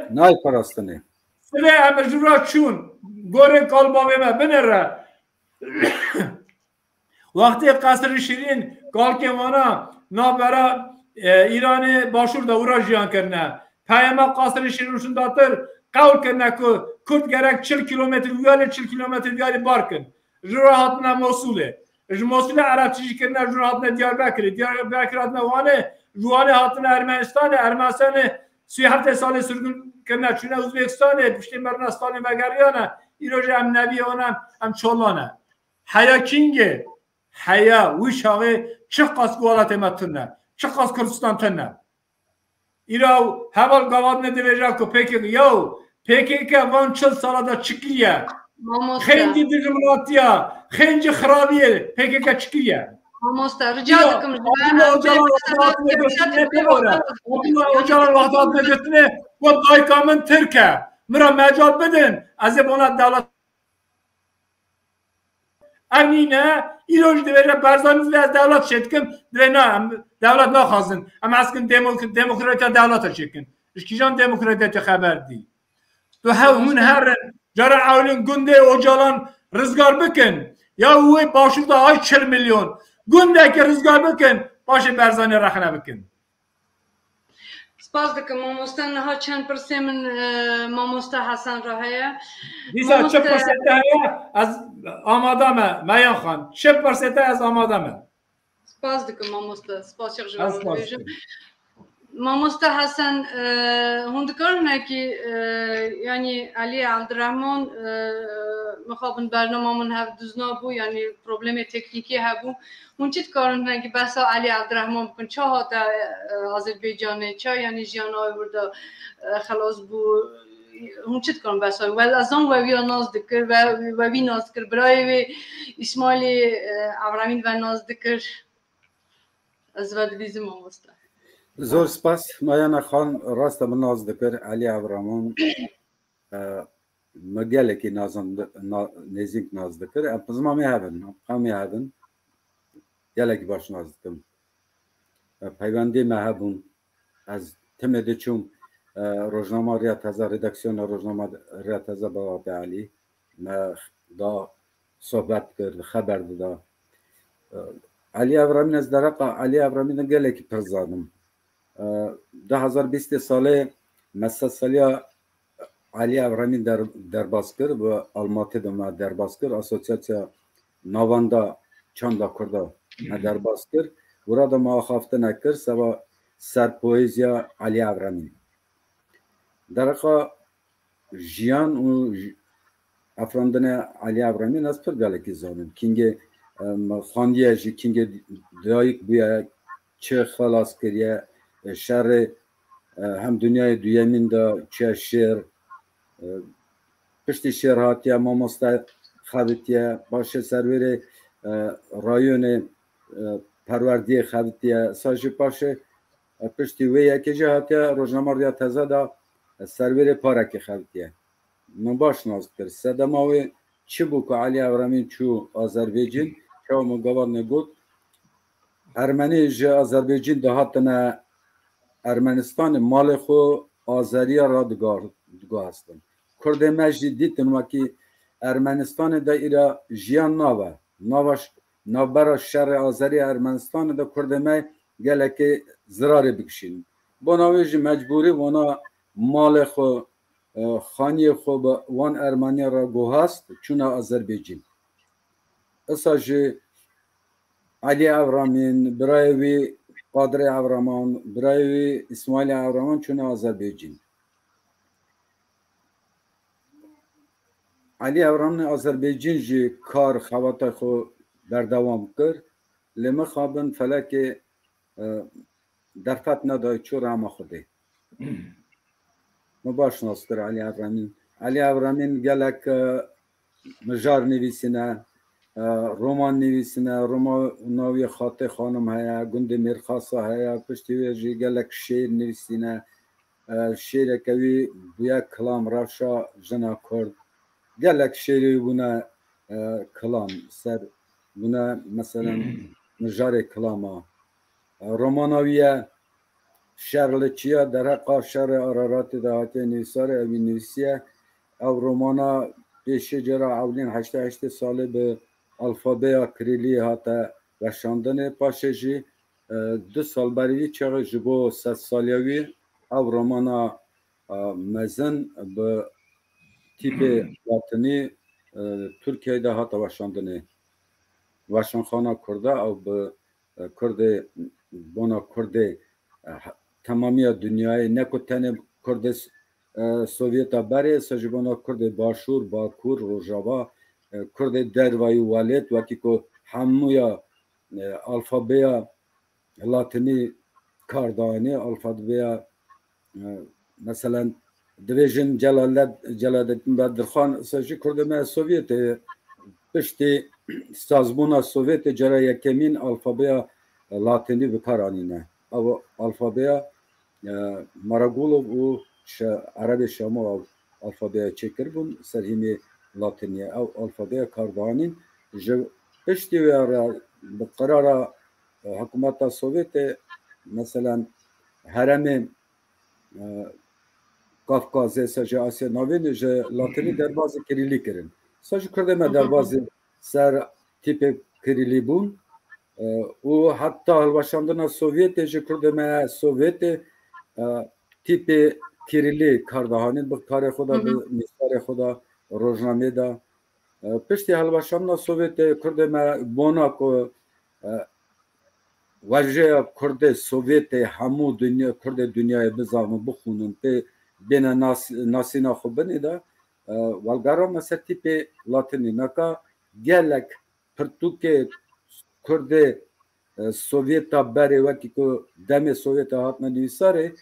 Speaker 3: Nay parastını
Speaker 4: Sile emjura çun gorre kalbabe me binere Vakti Kasr-ı Şirin kalkemana nabera İran'ı başurda uğraşıyan kerine Peyama Kasr-ı Şirin şundatır kavl kerine ki Kürt gerek 40 kilometre viyali 40 kilometre viyali barkın Jurahatına Mosul'e Mosul'e Arapçıcı kerine Jurahatına Diyarbakır'ı Diyarbakır adına Ruhani hatına Ermenistan'ı Ermenistan'ı Sühafte salı sürgün kerine Çin'e Uzbekistan'ı Pişti Mernastan'ı ve Garyan'a İroji hem Nebiye ona hem Çollana Haya King'e Haya Vişağı çıkas gualat emetine çıkas Kürdistan tenne İrav heval gavad ne devecek ko peki van çıl salada çıkıya Xenci dijimnatiya Xenci xrabiye peki çıkıya
Speaker 1: Mamosta rica ederim
Speaker 4: Hocalar vahdatına götüne bu daykamın Türkiye mira mecal bedin azib ona devlet Amine İroj devre barzanız ve devlet şetkim devna devlet naxazın ama askin demokratiya devlet çekin işkijan demokratiya haber değil to havun her jara avlin günde ocalan rızgar bikin ya uy başında ay 40 milyon gündeki rızgar bikin başı barzanı rahna bikin
Speaker 1: Spas dikim mamosta naha çend persemin mamosta Hasan Rahaya.
Speaker 4: Disa çe persente haya az amada me Mayan Xan. Çe persente az amada me.
Speaker 1: Spas dikim mamosta. Spas yakjı. Mamosta Hasan hundikarne ki yani Ali Abdurrahman مخابن برنامه‌مون هر دوزنا بو یعنی پروبلم تکنیکی هبو اون چیت کارن که بسا علی عبدالرحمن بکن چه هاتا آذربایجانه چه یعنی جیانای برده خلاص بو اون چیت کارن بسا ولی از آن وی ناز دکر و وی ناز کر برای وی اسماعیل ابراهیم و ناز دکر از ود بیزم آموسته
Speaker 3: زور سپاس مایانا خان راست من ناز دکر علی عبدالرحمن مگله کی نزدیک ناز دکر اپزما می هبن گله کی باش ناز دکم پیوندی مهبون از تمده چون روزنامه ریا تازه ردکسیون روزنامه ریا تازه با علی ما دا صحبت کرد خبر داد علی ابراهیم از درقا علی ابراهیم گله کی پرزانم 2020 ساله مثلا سالیا علی ابراهیم در باسکر و الماتی دم در باسکر اسوسیاسیا نواندا چاندا کرده در باسکر burada ما خافته نکر سوا سر پویزیا علی ابراهیم درقا جیان و افراندن علی ابراهیم از پر گله کی زانم کینگه خاندیه جی کینگه دایک بیا چه خلاص کریه شر هم دنیای دویمین دا چه شعر پشتی شعر هاتیه ماموستا خابتیه باشه سروری رایون پروردی خابتیه ساجی باشه پشتی ویه که جه هاتیه روزنامه تازه دا سروری پارکی خابتیه نباش ناز کرد سدماوی چی بو که علی ابراهیم چو آذربایجان که مگوار نگود ارمنی جه آذربایجان دهاتنه ارمنستان مال خو آذری را دگاه هستن کرد مجدی دیتن وکی ارمنستان دا ایرا جیان ناوش نابرا شر آذری ارمنستان دا کرد مای گله که زراره بکشین بناویج مجبوری وانا مال خو خانی خو وان ارمنیا را گوه هست چون آذربایجان اساجی علی ابراهیم برای وی قادر ابراهیم برای اسماعیل ابراهیم چون آذربایجان علی ابراهیم آذربایجان جی کار خواته خو در دوام کرد لما خوابن فلک درفت ندای چور هم خوده مباش ناستر علی ابراهیم گلک مجار نویسینه رومان نویسینه رومانوی خاطر خانم هیا گند میرخاسا هیا پشتی ویجی گلک شیر نویسینه شیر کوی بویا کلام رافشا جنا کرد گلک شیری بونه کلام سر بونه مثلا مجار کلاما رومانویه شرلچیا در حقا شر ارارات دهاتی نویسار اوی نویسیه او رومانا پیش جرا اولین 88 ساله به الفابیا کریلی هاته وشاندن پاشجی 2 سال بریوی چه جبو 100 سالیوی او رومانا مزن به تیپ لاتنی ترکیه ده هاته وشاندن وشانخانه کرده او به کرد بنا کرد تمامی دنیای نکوتنه کرد سوویت بره سجبانا کرد باشور باکور روجاوا کرد دروای والد وکی که همویا الفابیا لاتینی کاردانی الفابیا مثلا دویژن جلالدین بدرخان سجی کرد ما سوویت پشتی سازمونا سوویت جرا یکمین الفابیا لاتینی بکارانینه او الفابیا مراگولوف و عربی شما الفابیا چکر بون سرهمی لاتینیه او الفابیا کاردانین جو پشتی و بقرار حکومت سوویت مثلا هرم کافکازه سجا آسیا نوین جو لاتینی دربازی کریلی کرن سجا کرده ما دربازی سر تیپ کریلی بون و حتی الواشاندن سوویت جو کرده ما سوویت تیپ کریلی کاردهانین به کار خدا به نثار خدا روزنامه دا پشتی هلواشاندن سوویت کرده ما بونا کو وجه کرده سوویت همو دنیا کرده دنیای بزامو بخونن به بین ناسینا خوبنی دا والگارا مثل تیپ لاتینی نکا گلک پرتوک کرده سوویت بری وکی که دم سوویت هات نویساره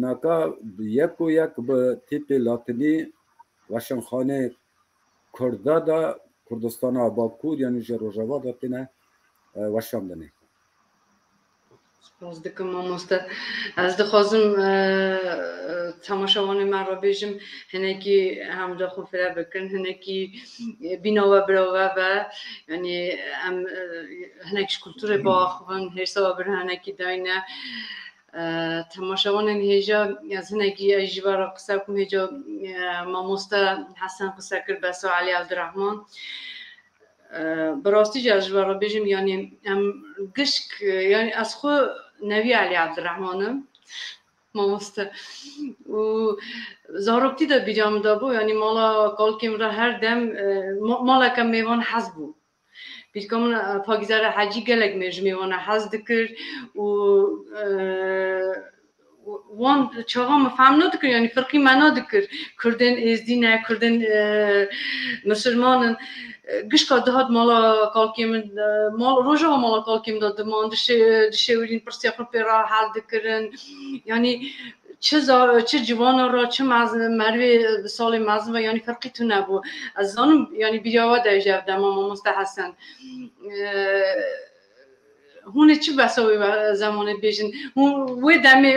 Speaker 3: نکا یک و یک به تیپ لاتینی وشنخانه کرده دا کردستان آباکور یعنی روژاوا داتینه وشاندنه
Speaker 1: سپاس دکم ماموستا از دخوازم تماشاوان من را بیجم هنگی هم داخل فره بکن هنگی بیناوه براوه و یعنی هنگش کلتور باخوان هرسا بر هنگی داینه تماشاوان هیجا از هنگی اجیبا را قصه کم هیجا ماموستا حسن قصه کرد بسا علی عبدالرحمن براستی جزوار بجیم یعنی ام گشک یعنی از خو نوی علی عبدالرحمنم ماموسته و زاروکتی دا بیجام دا بو یعنی مالا کالکیم را هر دم مالا کم میوان حز بو بیرکم پاگیزار حجی گلگ میوان حز دکر و وان چاقا مفهم ندکر یعنی فرقی منا دکر کردن ازدینه کردن مسلمانن گشکا دهات مالا کالکیم مال روزا مالا کالکیم داد مان دشورین پرسیا خپرا حل دکرن یعنی چه جوان را چه مروی سال مزن و یعنی فرقی تو نبود از آنم یعنی بیاوا دیجا دما مستحسن هونه چی بسوی زمان بیشن و دمی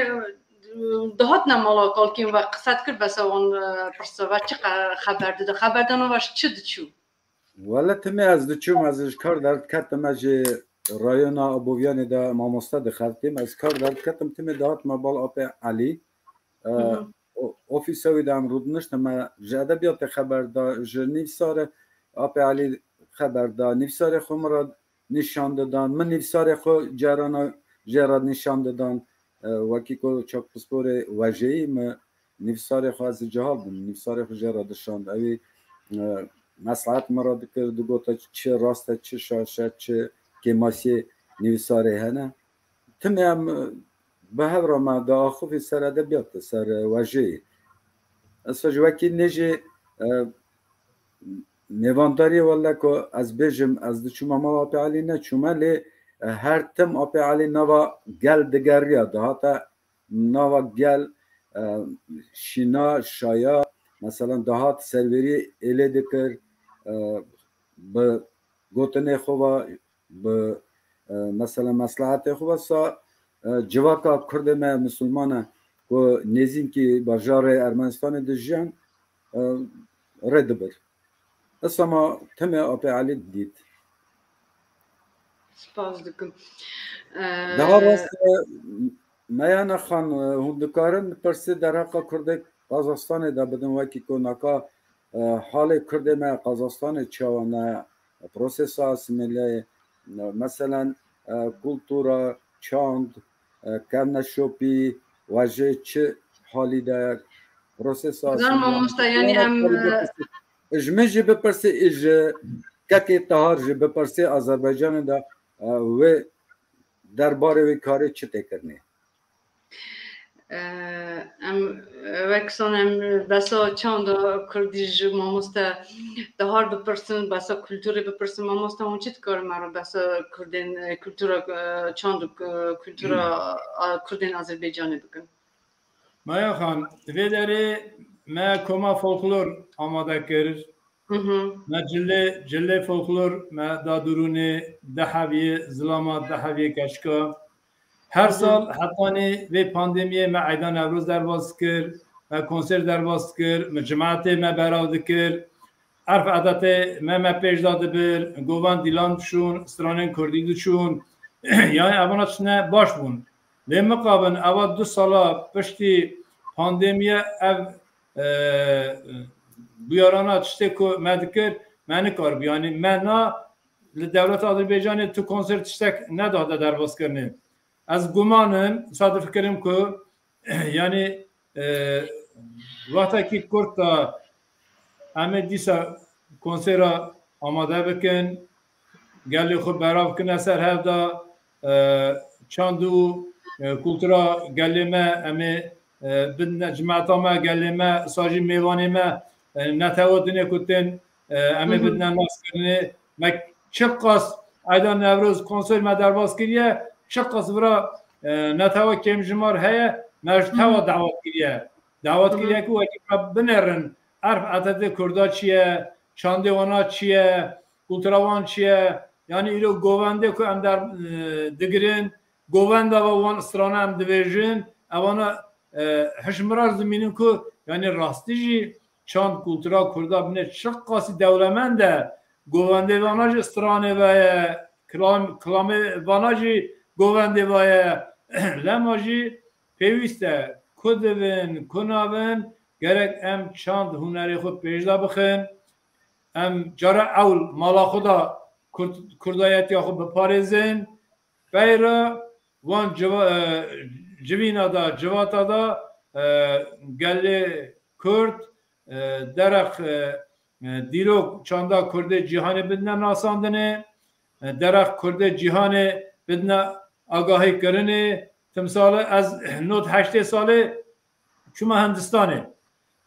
Speaker 1: دهات نمالا کالکیم و قصد کرد بسوان پرسا و چه خبر داده خبر دانو واش چه دچو
Speaker 3: ولی تمی از دچوم ازش کار درد کردم اجی رایونا ابویانی دا ماموستا دخلتیم از کار درد کردم تمی دهات مبال آپ علی اوفیسوی دام رودنشت ما جاده بیات خبر دا جنیف ساره آپ علی خبر دا نیف ساره خمراد نشان دادن من نیف ساره خو جراد نشان دادن وکی کو چاک پسپور واژه‌ای ما نیف ساره خو از جهال بون نیف ساره خو جراد شاند اوی مصلحت مراد کرد گوتا چه راسته چه شاشه چه کماسی نیف ساره هنه تمی هم به هر ما دا خوفی سر ادبیات سر واژه‌ای اصلا وکی نجی نوانداری ولی که از بیشم از دچوم ما آپ علی نه چومه لی هر تم آپ علی نوا گل دگریا ده هاتا نوا گل شینا شایا مثلا ده هات سروری اله دکر به گوتنه خوبا به مثلا مصلحت خوبا سا جواکا کرده ما مسلمانه که نزین که باجار ارمنستان دجیان رد بر اصلا تم آپ علی دید
Speaker 1: سپاس دکم
Speaker 3: daha راست میان خان هندکارن پرسی در حق کرده قزاقستان دا بدن وکی که نکا حال کرده ما قزاقستان چوانه پروسس اسمیله مثلا کلتورا چاند کرنشوپی واژه چه حالی در پروسس
Speaker 1: اسمیله یعنی ام
Speaker 3: اجمه بپرسی اج که تهار بپرسی آذربایجان دا و درباره وی کاری چه تکرنی
Speaker 1: ام وکسان ام بسا چند کردیج ماموستا دهار بپرسن بسا کلتوری بپرسن ماموستا اون چیت کار مرا بسا کردن کلتورا چند کلتورا کردن آذربایجانی بکن
Speaker 4: مایا خان ویداری ما کما فولکلور آماده کرد ما جله فولکلور ما دادرونه دهوی زلاما دهوی کشکا هر سال حتی وی پاندمیه ما عیدان نوروز درواز کرد ما کنسرت درواز کرد ما جماعت ما براود کرد عرف عادت ما پیش داده بر گوان دیلان شون استرانن کردی دوشون یعنی اوانش نه باش بون لی مقابل اول 2 سالا پشتی پاندمیه او بیارانا چته که مدکر من کار بیانی من نه دولت آذربایجان تو کنسرت چتک نداده درواز کرنه از گمانم صادف کردم که یعنی وقتی که کرد تا همه دیسا کنسرت آماده بکن گلی خود براو کنه سر هفته چاندو کلتورا گلی ما همه بدن جماعت ما گلی ما ساجی میوانی ما نتوادنه کتن همه بدن ناس کرنه ما چقاس ایدان نوروز کنسرت ما درواز کریه چقاس برا نتوا کم جمار هیا مجتوا دعوت کریه که وکی بنرن عرف عدد کردا چیه چانده وانا چیه کلتوروان چیه یعنی ایرو گوونده که هم در دگرین گوونده و وان استرانه هم دویجن اوانا هشمرار زمینیم که یعنی راستیجی چاند کلتورا کردا بینه چقاسی دولمنده گوونده واناج استرانه و کلام واناجی گوونده و لماجی پیوسته کدوین کنابن گرک ام چاند هنری خود پیشدا بخن ام جارا اول مالا خدا کردایت یا خود بپارزن بیرا وان جوینا دا جواتا دا گل کرد درخ دیروک چاندا کرد جهان بدنا ناساندنه درخ کرد جهان بدنا آگاهی کرنه تمثال از 98 ساله چما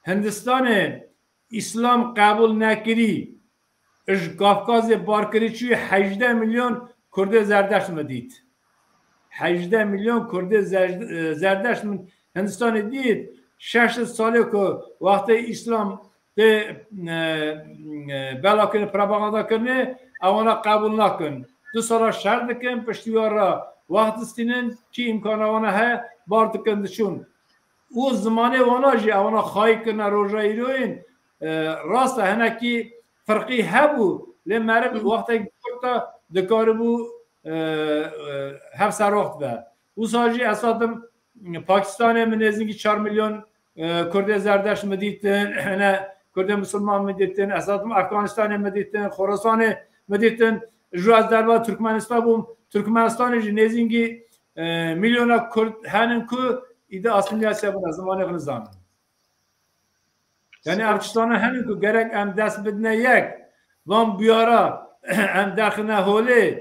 Speaker 4: هندستانه اسلام قبول نکری اش قفقاز بارکری چوی 18 میلیون کرد زردشت مدید 18 میلیون کرد زردشت من هندستان دید 6 ساله که وقت اسلام ده بلا کنه پروپاگاندا کنه اوانا قبول نکن 2 سال شرط کن پشتیوار را وقت استینن چی امکان اوانا ها بارد کندشون او زمانه وانا جی اوانا خواهی کنه روژا ایروین راست هنکی فرقی هبو لی مرد وقتی گفتا دکار بو هفت سر وقت ده او ساجی اساسم پاکستان من نزدیکی 4 میلیون کرد زردش مدیدن کرد مسلمان مدیدن اساسم افغانستان مدیدن خراسان مدیدن جو از دربا ترکمنستان بوم ترکمنستان جی نزدیکی میلیون کرد هنن کو ایده اسمیلیاسیا بود از زمان غنزان یعنی افغانستان هنن کو گرک ام دست بدنه یک وام بیارا ام داخل هولی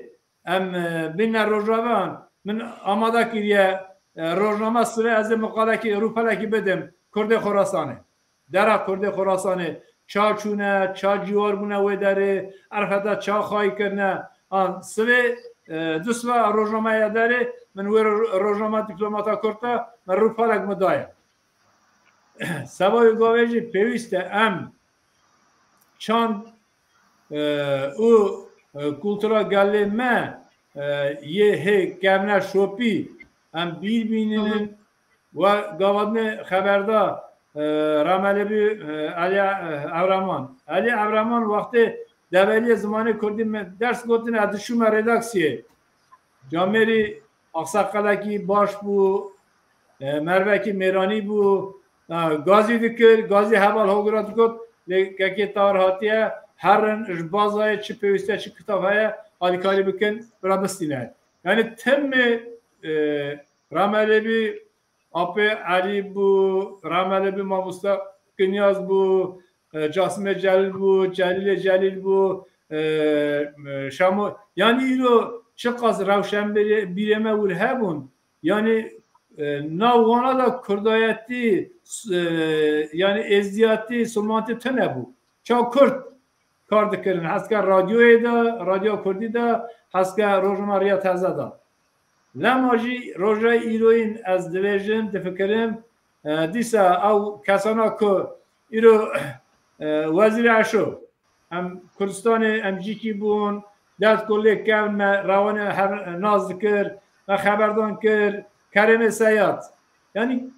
Speaker 4: ام بین روزنامه من آماده کردیه روزنامه سوره از مقاله کی اروپا کی بدم کرد خراسانه درا کرد خراسانه چا چونه چا جوار بونه و داره عرفتا چا خواهی کرنه سوره دوسوا روزنامه داره من و روزنامه دیپلماتا کرده من اروپا لگ مدایم سبای گاویجی پیوسته ام چند او کلتورا گله ما یه کمنا شوپی هم بینن و گاودن خبردار راملبی علی ابرامان وقتی دولی زمانه کردیم درس گفتن از شما رداکسیه جامعی اقساقلکی باش بو مروکی میرانی بو گازی دکر گازی حوال هوگرات کد که تار هاتیه هر بازای چه پیوسته چه کتاب های آلیکاری بکن برا بستینه یعنی تم راملبی آپه علی بو راملبی ماموستا کنیاز بو جاسم جلیل بو جلیل بو شامو یعنی ایرو چقدر روشن بیرمه ور هبون یعنی ناوانا دا کردایتی یعنی ازدیاتی سلمانتی تنه بو چا کرد کار دکرن هست که رادیو کردی دا هست که روزنامه تازه دا لماجی روزای ایروین از دویژن دفکرم دیسا او کسانا که ایرو وزیر عشو هم کردستان امجیکی بون داد کلی کم روان ناز دکر و خبردان کر کرم سیاد یعنی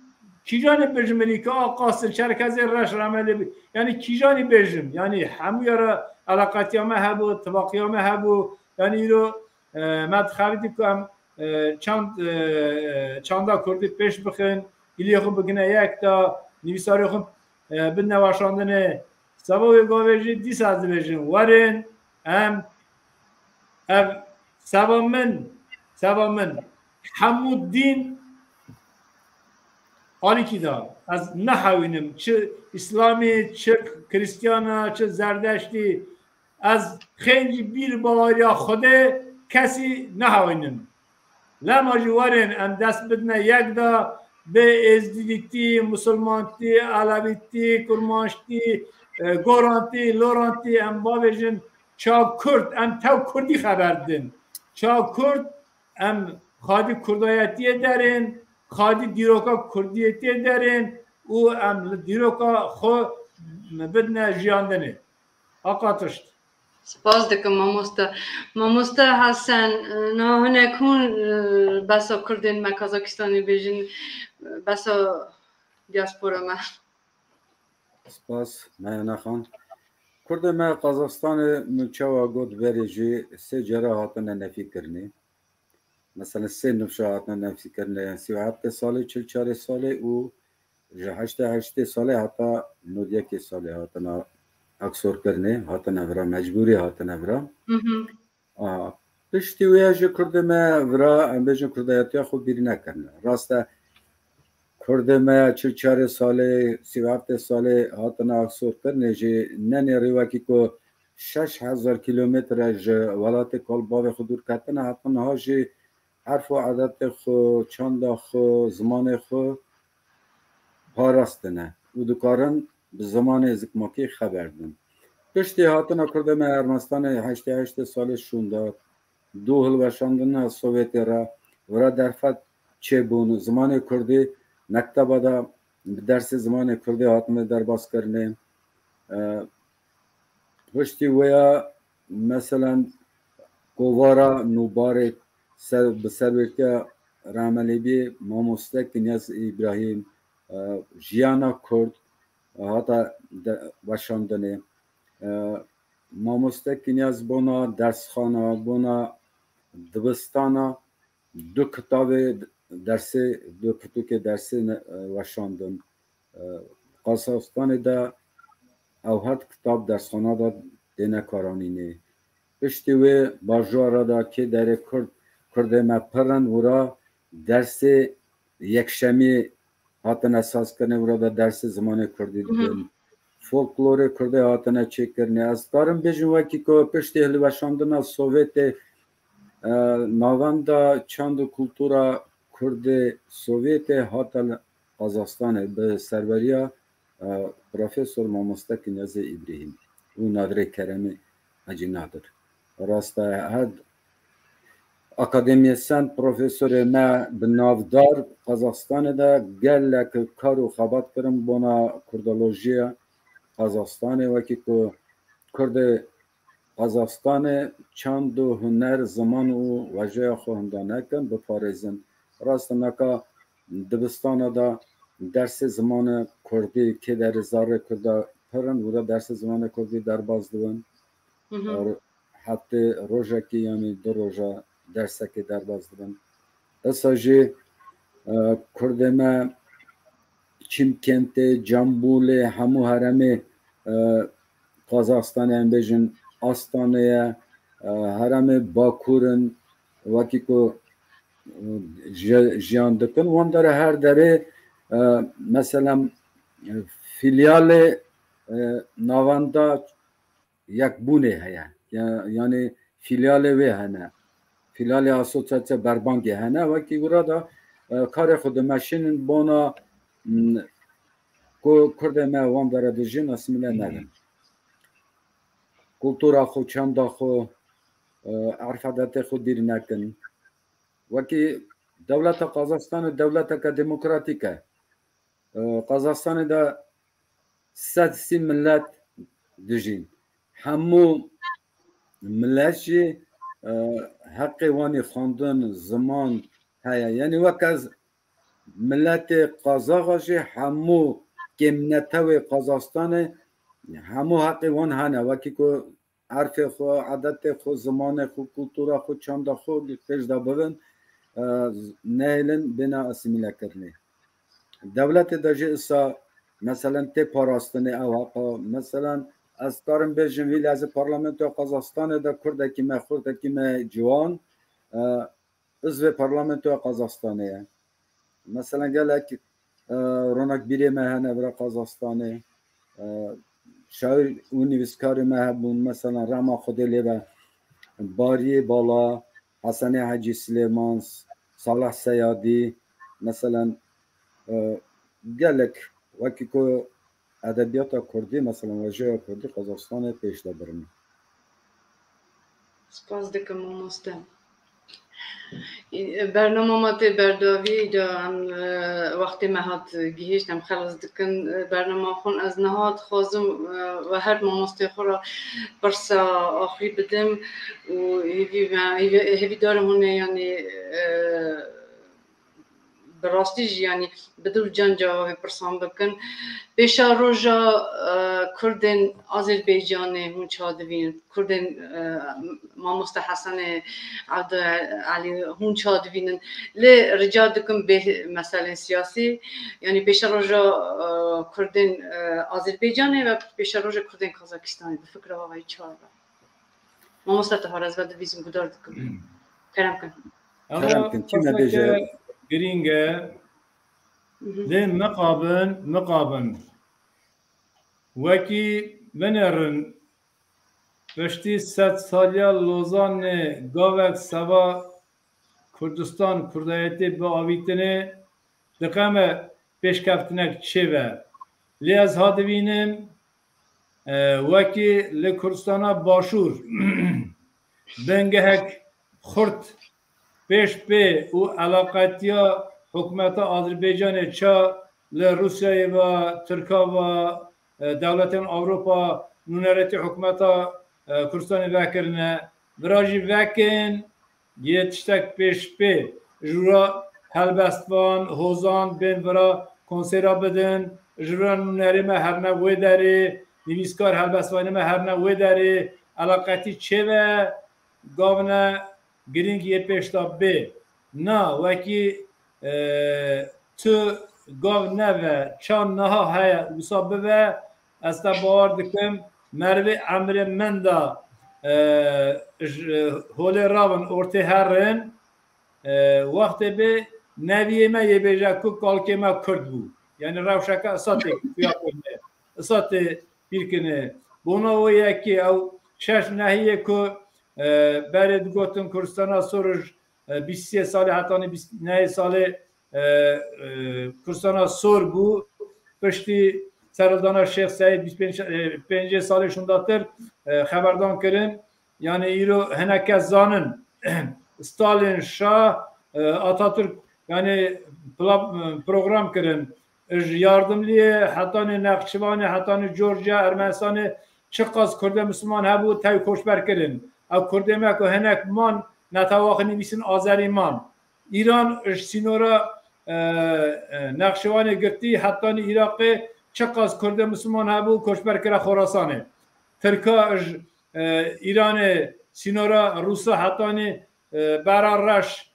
Speaker 4: کیجانی بجم که آقاست شرکت رش رملی یعنی کیجانی بجم یعنی همیاره علاقاتیامه هبو اتفاقیامه هبو یعنی ایرو مد خریدی کم چاندا کردی پیش بخن گلی خون بگنه یک تا نویساری خون بدن واشاندنه سباوی گاویجی دیس از بجم ورن هم سبا من حمود دین آنیکی دا از نحوینم چه اسلامی چه کریستیانا چه زردشتی از خیلی بیر باوریا خوده کسی نحوینم لما جوارن ام دست بدنه یک دا به ازدیدیتی مسلمانتی علاویتی کرمانشتی گورانتی لورانتی ام باویجن چا کرد ام تو کردی خبردن چا کرد ام خادی کردایتی دارن خادی دیروکا کردیتی دارن او ام دیروکا خو بدنه جیاندنه آقاتشت
Speaker 1: سپاس دکم ماموستا حسن نه هنکون بسا کردن ما کازاکستانی بیجن بسا دیاسپورا ما
Speaker 3: سپاس میانا خان کرد ما قزاقستان ملچوا گود بریجی سه جرا هاتن نفی کرنی مثلا سه نفشه هاتن نفی کرنی یعنی 37 ساله 44 ساله او 8 ساله حتی 91 ساله هاتن اکسور کرنی هاتن افرا مجبوری هاتن افرا پشتی ویا جه کرده ما ورا ام بیجن کردایتی خود بیری نکنه راسته کرده ما 4 ساله 37 ساله هاتنا اکسور کرنه جه ننی ریواکی که 6000 کیلومتر از ولایت کالباو خود دور کتنه حتما ها جه حرف و عدد خو چند خو زمان خو پاراستنه و دکارن به زمان زکماکی خبردن پشتی هاتنا کرده ما ارمستان 88 سال شونداد 2 هل وشاندن سوویت را ورا درفت چه بون زمان کردی مکتبا دا درس زمان کردی هاتمه در باز کرنه پشتی ویا مثلا کووارا نوباره به سرورتی رحملی بی ماموسته کنیاز ابراهیم جیانا کرد هاتا وشاندنه ماموسته کنیاز بونا درسخانه بونا دبستانا 2 کتاب درسی 2 پرتوک درسی وشاندن قزاقستان دا او 7 کتاب درسخانه دا دینه کارانینه پشتی وی باجوارا دا که در کرده ما پرن ورا درس یکشمی هاتن اساس کرنه ورا دا درس زمان کردی دیدن فولکلور کرده هاتن چه کرنه از دارم بیجن وکی که پشتی هلی وشاندن سوویت ناواندا چند کلتورا کرده سوویت هاتن قزاقستان به سروریا پروفسور ماموسته کنیاز ابراهیم و نادر کرمی حجی نادر راسته هد اکادمیسن پروفسور ما بنافدار قزاقستان دا گلک کارو خبات کرم بنا کردولوژیا قزاقستان وکی که کرد قزاقستان چند هنر زمان و وجه خواهندانه کن بپارزن راست نکا دبستان دا درس زمان کردی که در زاره کرده پرن و درس زمان کردی در باز دوان حتی روژه که یعنی 2 روژه درسه که در باز دوان اساجی کرده ما چیمکنت جنبول همو حرم قزاقستان هم بیجن آستانه حرم باکورن وکی که جیان دکن وان داره هر داره مثلا فیلیال نواندا یک بونه هیا یعنی فیلیال وی هنه فیلیال اسوسیاسیون بربانگی هنه وکی ورا دا کار خود ماشین بونا کرده ما وان داره دیجین اسمیله نگن کلتورا خو چندا خو عرفادت خود دیر نکن وکی دولت قزاقستان دولت که دموکراتیکه قزاقستان دا 130 ملت دیجین همو ملت جی حق وانی خواندن زمان هیا یعنی وقت از ملت قزاق جی همو کمنتوی قزاقستان همو حق وان هنه وکی که عرف خو عادت خو زمان خو کلتورا خو چند خو تجدا ببن نهلن بنا اسمیله کرنه دولت داجی اسا مثلا تی پاراستنه او حقا مثلا از دارم بیجن ویل از پارلمنت قزاقستان دا کرده که ما خورده که ما جوان عضو پارلمنت قزاقستانه مثلا گلک رونق بیری مهنه برا قزاقستانه شاعر و نویسکار مهبون مثلا رما خودلی و باری بالا حسن حجی سلیمان صالح سیادی مثلا گلک وکی که ادبیات کردی مثلا واژه کردی قزاقستان پیش دارم
Speaker 1: سپاس دکم مستم برنامه مات برداوی دا وقتی مهات گیشتم خلاص دکن برنامه خون از نهاد خوازم و هر ماموسته خورا برسا آخری بدم و هیوی دارم هونه یعنی براستی یعنی بدل جان جواب پرسان بکن پیشا روژا کردن آذربایجانه هون چادوین کردن ماموسته حسن عبد علی هون چادوینن لی رجا دکن به مسئله سیاسی یعنی پیشا روژا کردن آذربایجانه و پیشا روژا کردن کازاکستانه به فکر آقای چهار ما مستطهار از بعد ویزم گدار دکم کرم کن
Speaker 4: اما فصل گرینگه ده مقابن وکی بنرن پشتی 100 سالیا لوزان گاوک سوا کردستان کردایتی با آویتنه دقیقه پیشکفتنک چه و لی از ها دوینم وکی لی کردستان باشور بنگهک خورد پیش پی و علاقاتیا حکومت آذربایجان چا لی روسیه و ترکا و دولت اروپا نونرتی حکومت کردستان وکرنه براجی وکن یه تشتک پیش پی جورا هلبستوان هوزان بین برا کنسرا بدن جورا نونری ما هر نوی داری نویسکار هلبستوانی ما هر نوی داری علاقاتی چه و گاونه گرینگ یه پیشتا بی نا وکی تو گاو نوه چان نها های وصابه و از تا باور دکم مروی عمر من دا هول راون ارته هرن وقت به نویه ما یه بیجا که کالکه ما کرد بود یعنی روشکه اساته کنه اساته پیر کنه بونا و یکی او شش نهیه که برد گوتن کردستان سورج 23 سال حتی 29 سال کردستان سور بود پشتی سردان شیخ سعید 25 سالشون داتر خبردان کردن یعنی ایرو هنک زانن ستالین شاه آتاتورک یعنی پروگرام کردن yardım liye hatanı Nakşivanı hatanı Georgia Ermenistanı çıkaz Kürde Müslüman hebu tev koşber kirin ev Kürde me ko henek man netavaxı nivisin Azeri man İran sinora Nakşivanı girti hatanı Irak'ı çıkaz Kürde Müslüman hebu koşber kira Khorasanı Türka İran'ı sinora Rus'a hatanı Berarraş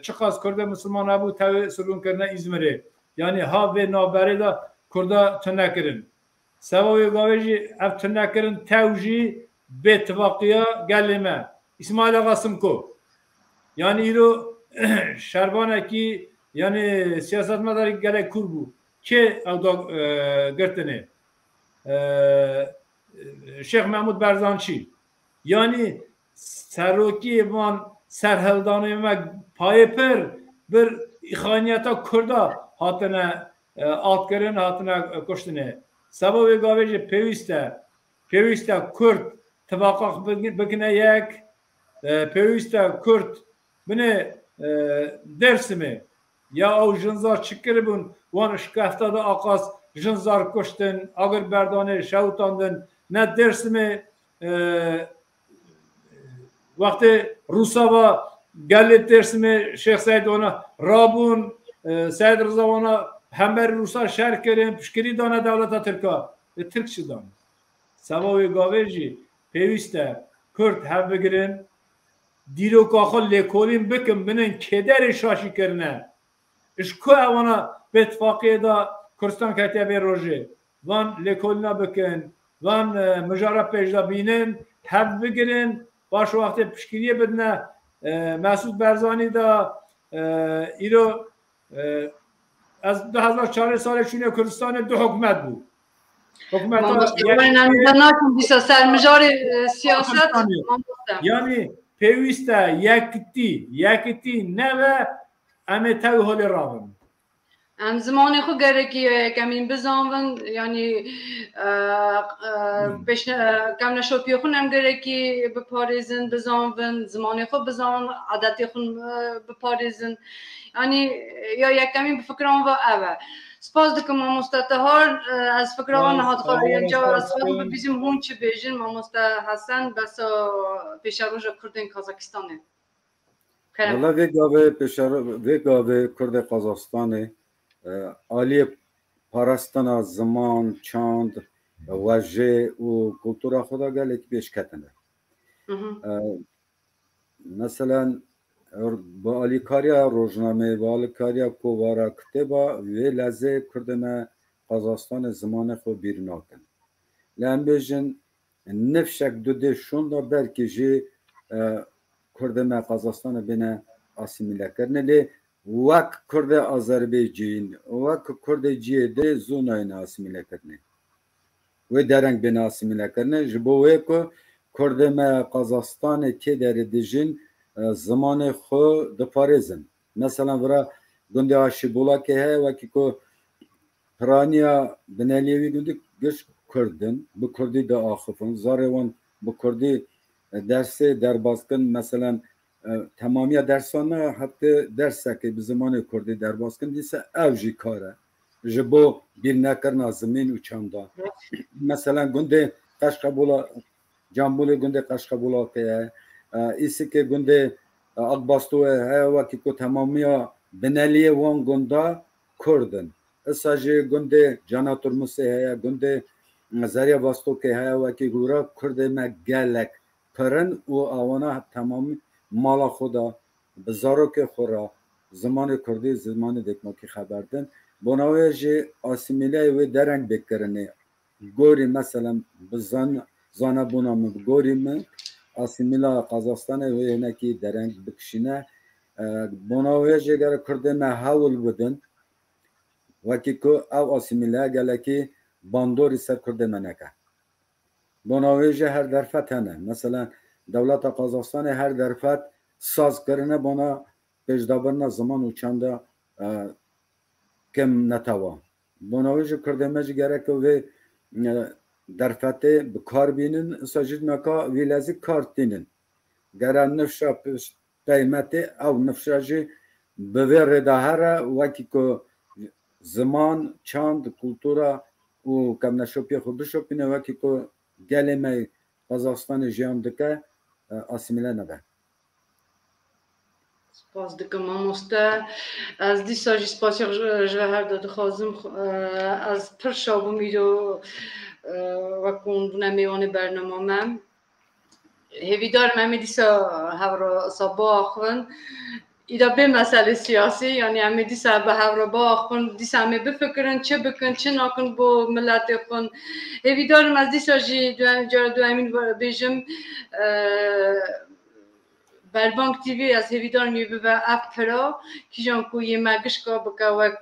Speaker 4: çıkaz Kürde Müslüman hebu tev sürgün kirine İzmir'i yani ha ve naberi da Kurda tünekirin. Sevavi gaveci ev tünekirin tevji betvakiya gelime. İsmail Agasım ko. Yani ilo şerbaneki yani siyaset medarı gerek kurbu. Ki evda girtini. Şeyh Mahmud Berzançi. Yani seroki van serheldanı payper bir İhaniyata Kurda hatına alt kırın hatına koştune. Sabah ve gaveci peviste Kürt tabakak büküne yek peviste Kürt bine dersimi ya o jınzar çıkırıbın van şkaftada akas jınzar koştun agır berdane şavutandın ne dersimi vakti Rusava geldi dersimi Şeyh Said ona Rabun Said Rıza ona hember Rus'a şerh kerim pişkiri dana devleta Türk'a Türkçi dan Savavi gaveci peviste Kürt hev bigirin dilo kaxıl lekolin bikim binin kederi şaşi kirine işku evana betfakiye da Kürdistan ketiye bir roji van lekolina bikin van müjarab pejda binin hev bigirin baş vakti pişkiriye bidine Mesut Berzani da ایرو از 2004 سال شونه کردستان دو حکومت بود. حکومت یعنی پیوسته یکتی نه و همه تاو حال راون.
Speaker 1: ام زمانی خو گرکی کمین بزنون یعنی پیش کم نشوپی خون هم گرکی بپاریزن بزنون زمانی خو بزنون عادتی خون بپاریزن یعنی یا یک کمی بفکران و اوه سپاس دکم ما مستطهار از فکران نهاد خواهی جا از خواهی ببیزیم هون چه بیجین ما مستحسن بس پیش روش کردین کازاکستانه
Speaker 3: والا وی گاوه کرد قازاقستانه عالی پارستان زمان چاند وجه و کلتورا خدا گله که بیش کتنه مثلا با عالی کاریا روزنامه با عالی کاریا کووارا کتبا و لحظه کردن قازاقستان زمان خود بیرون آکن لهم بیجن نفشک دو ده شون دا برکی جی کرد ما قزاقستان بینه اسیمیله کرنه لی وک کرد آذربایجان وک کرد جیده زوناین اسیمیله کرنه و درنگ بینه اسیمیله کرنه جبوه که کرد ما قزاقستان که در دیجین زمان خو دپارزن مثلا ورا گنده آشی بولا که هی وکی که پرانیا بنالیوی گنده گش کردن bu Kürdi de akıfın zarıvan bu Kürdi dersi derbasken mesela tamamiye dersana hatta derse ki bir zamanı Kürdi derbasken ise evji kare jibo bir nekar nazimin uçanda mesela günde Kaşkabula Cambule günde Kaşkabula ki isi ki günde Akbasto'ya her vakit ko tamamiye benaliye van günde Kürdün sadece günde Canatur Musa'ya günde Nazarya Vostok'e hayavaki gura Kürde gelek pırın o avana tamam mala xoda bizarok xora zamanı Kürdi zamanı dekmaki haberdin bonaveci asimile ve dereng bekirine gori mesela bizan zana buna mı gori mi asimila Kazakistan'a ve neki dereng bekişine bonaveci gere Kürde me havul budun vakiko av asimile geleki باندوری سر کرده منکه بناویجه هر درفت هنه مثلا دولت قزاقستان هر درفت ساز کرنه بنا پیشدابرنا زمان و چنده کم نتوا بناویجه کرده مجی گرکه و درفت بکار بینن ساجد مکا ویلازی کارت دینن گره نفشا قیمته او نفشا جی بویر دهره وکی که زمان چند کلتورا و کم نشوپی خود بشوپینه وکی که گلمه قزاقستان جیان دکه اسیمیله نده
Speaker 1: سپاس دکم ماموسته از دیساجی سپاسی جوهر داده خوازم از پر شابو میدو وکون نمیوان برنامه مم هیوی دارم همی دیسا هورا سابا آخون ایدا به مسئله سیاسی یعنی همه دیسا به هورا با آخون دیسا همه بفکرن چه بکن چه نکن با ملت خون هیوی دارم از دیسا جی دو امین بیجم بربانک تیوی از هیوی دارم یه به اف پرا که جان کو یه مگش که بکا وک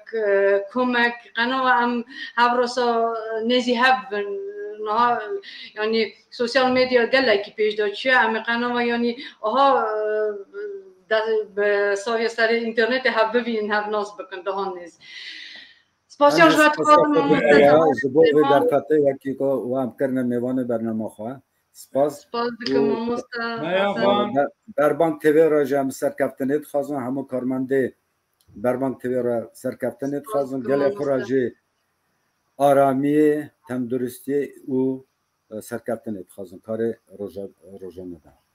Speaker 1: کمک قناه هم هورا سا نزی هبون یعنی سوشال مدیا گله کی پیش داد چیه اما قناه یعنی آها به سایه سر اینترنت هم ببین هم ناز بکن دهان نیست سپاسیار جواد خواهد
Speaker 3: ما زبو و درفته وکی که و هم کرنه میوان برنامه خواه سپاس
Speaker 1: دکم ماموستا
Speaker 3: بربانک تیوی را جمع سرکفتنیت خوازن همو کارمنده بربانک تیوی را سرکفتنیت خوازن گله خوراجی آرامی تندرستی و سرکفتنیت خوازن کار روزانه ده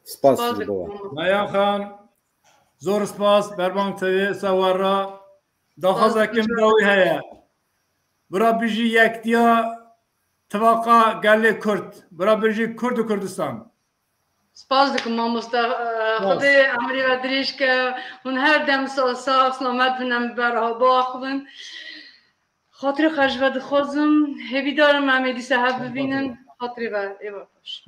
Speaker 3: سپاس زبوه
Speaker 4: مایان خان زور سپاس بربانک تیوی سوار را داخل کم داوی هیا برا بیجی یکتیا توقع گله کرد برا بیجی کرد و کردستان
Speaker 1: سپاس دکم ماموستا خود امری و دریش که اون هر دم سلامت بینم برها باخون خاطر خجوت خوزم هیوی دارم همه دیسه هف ببینن خاطری و ایوه باش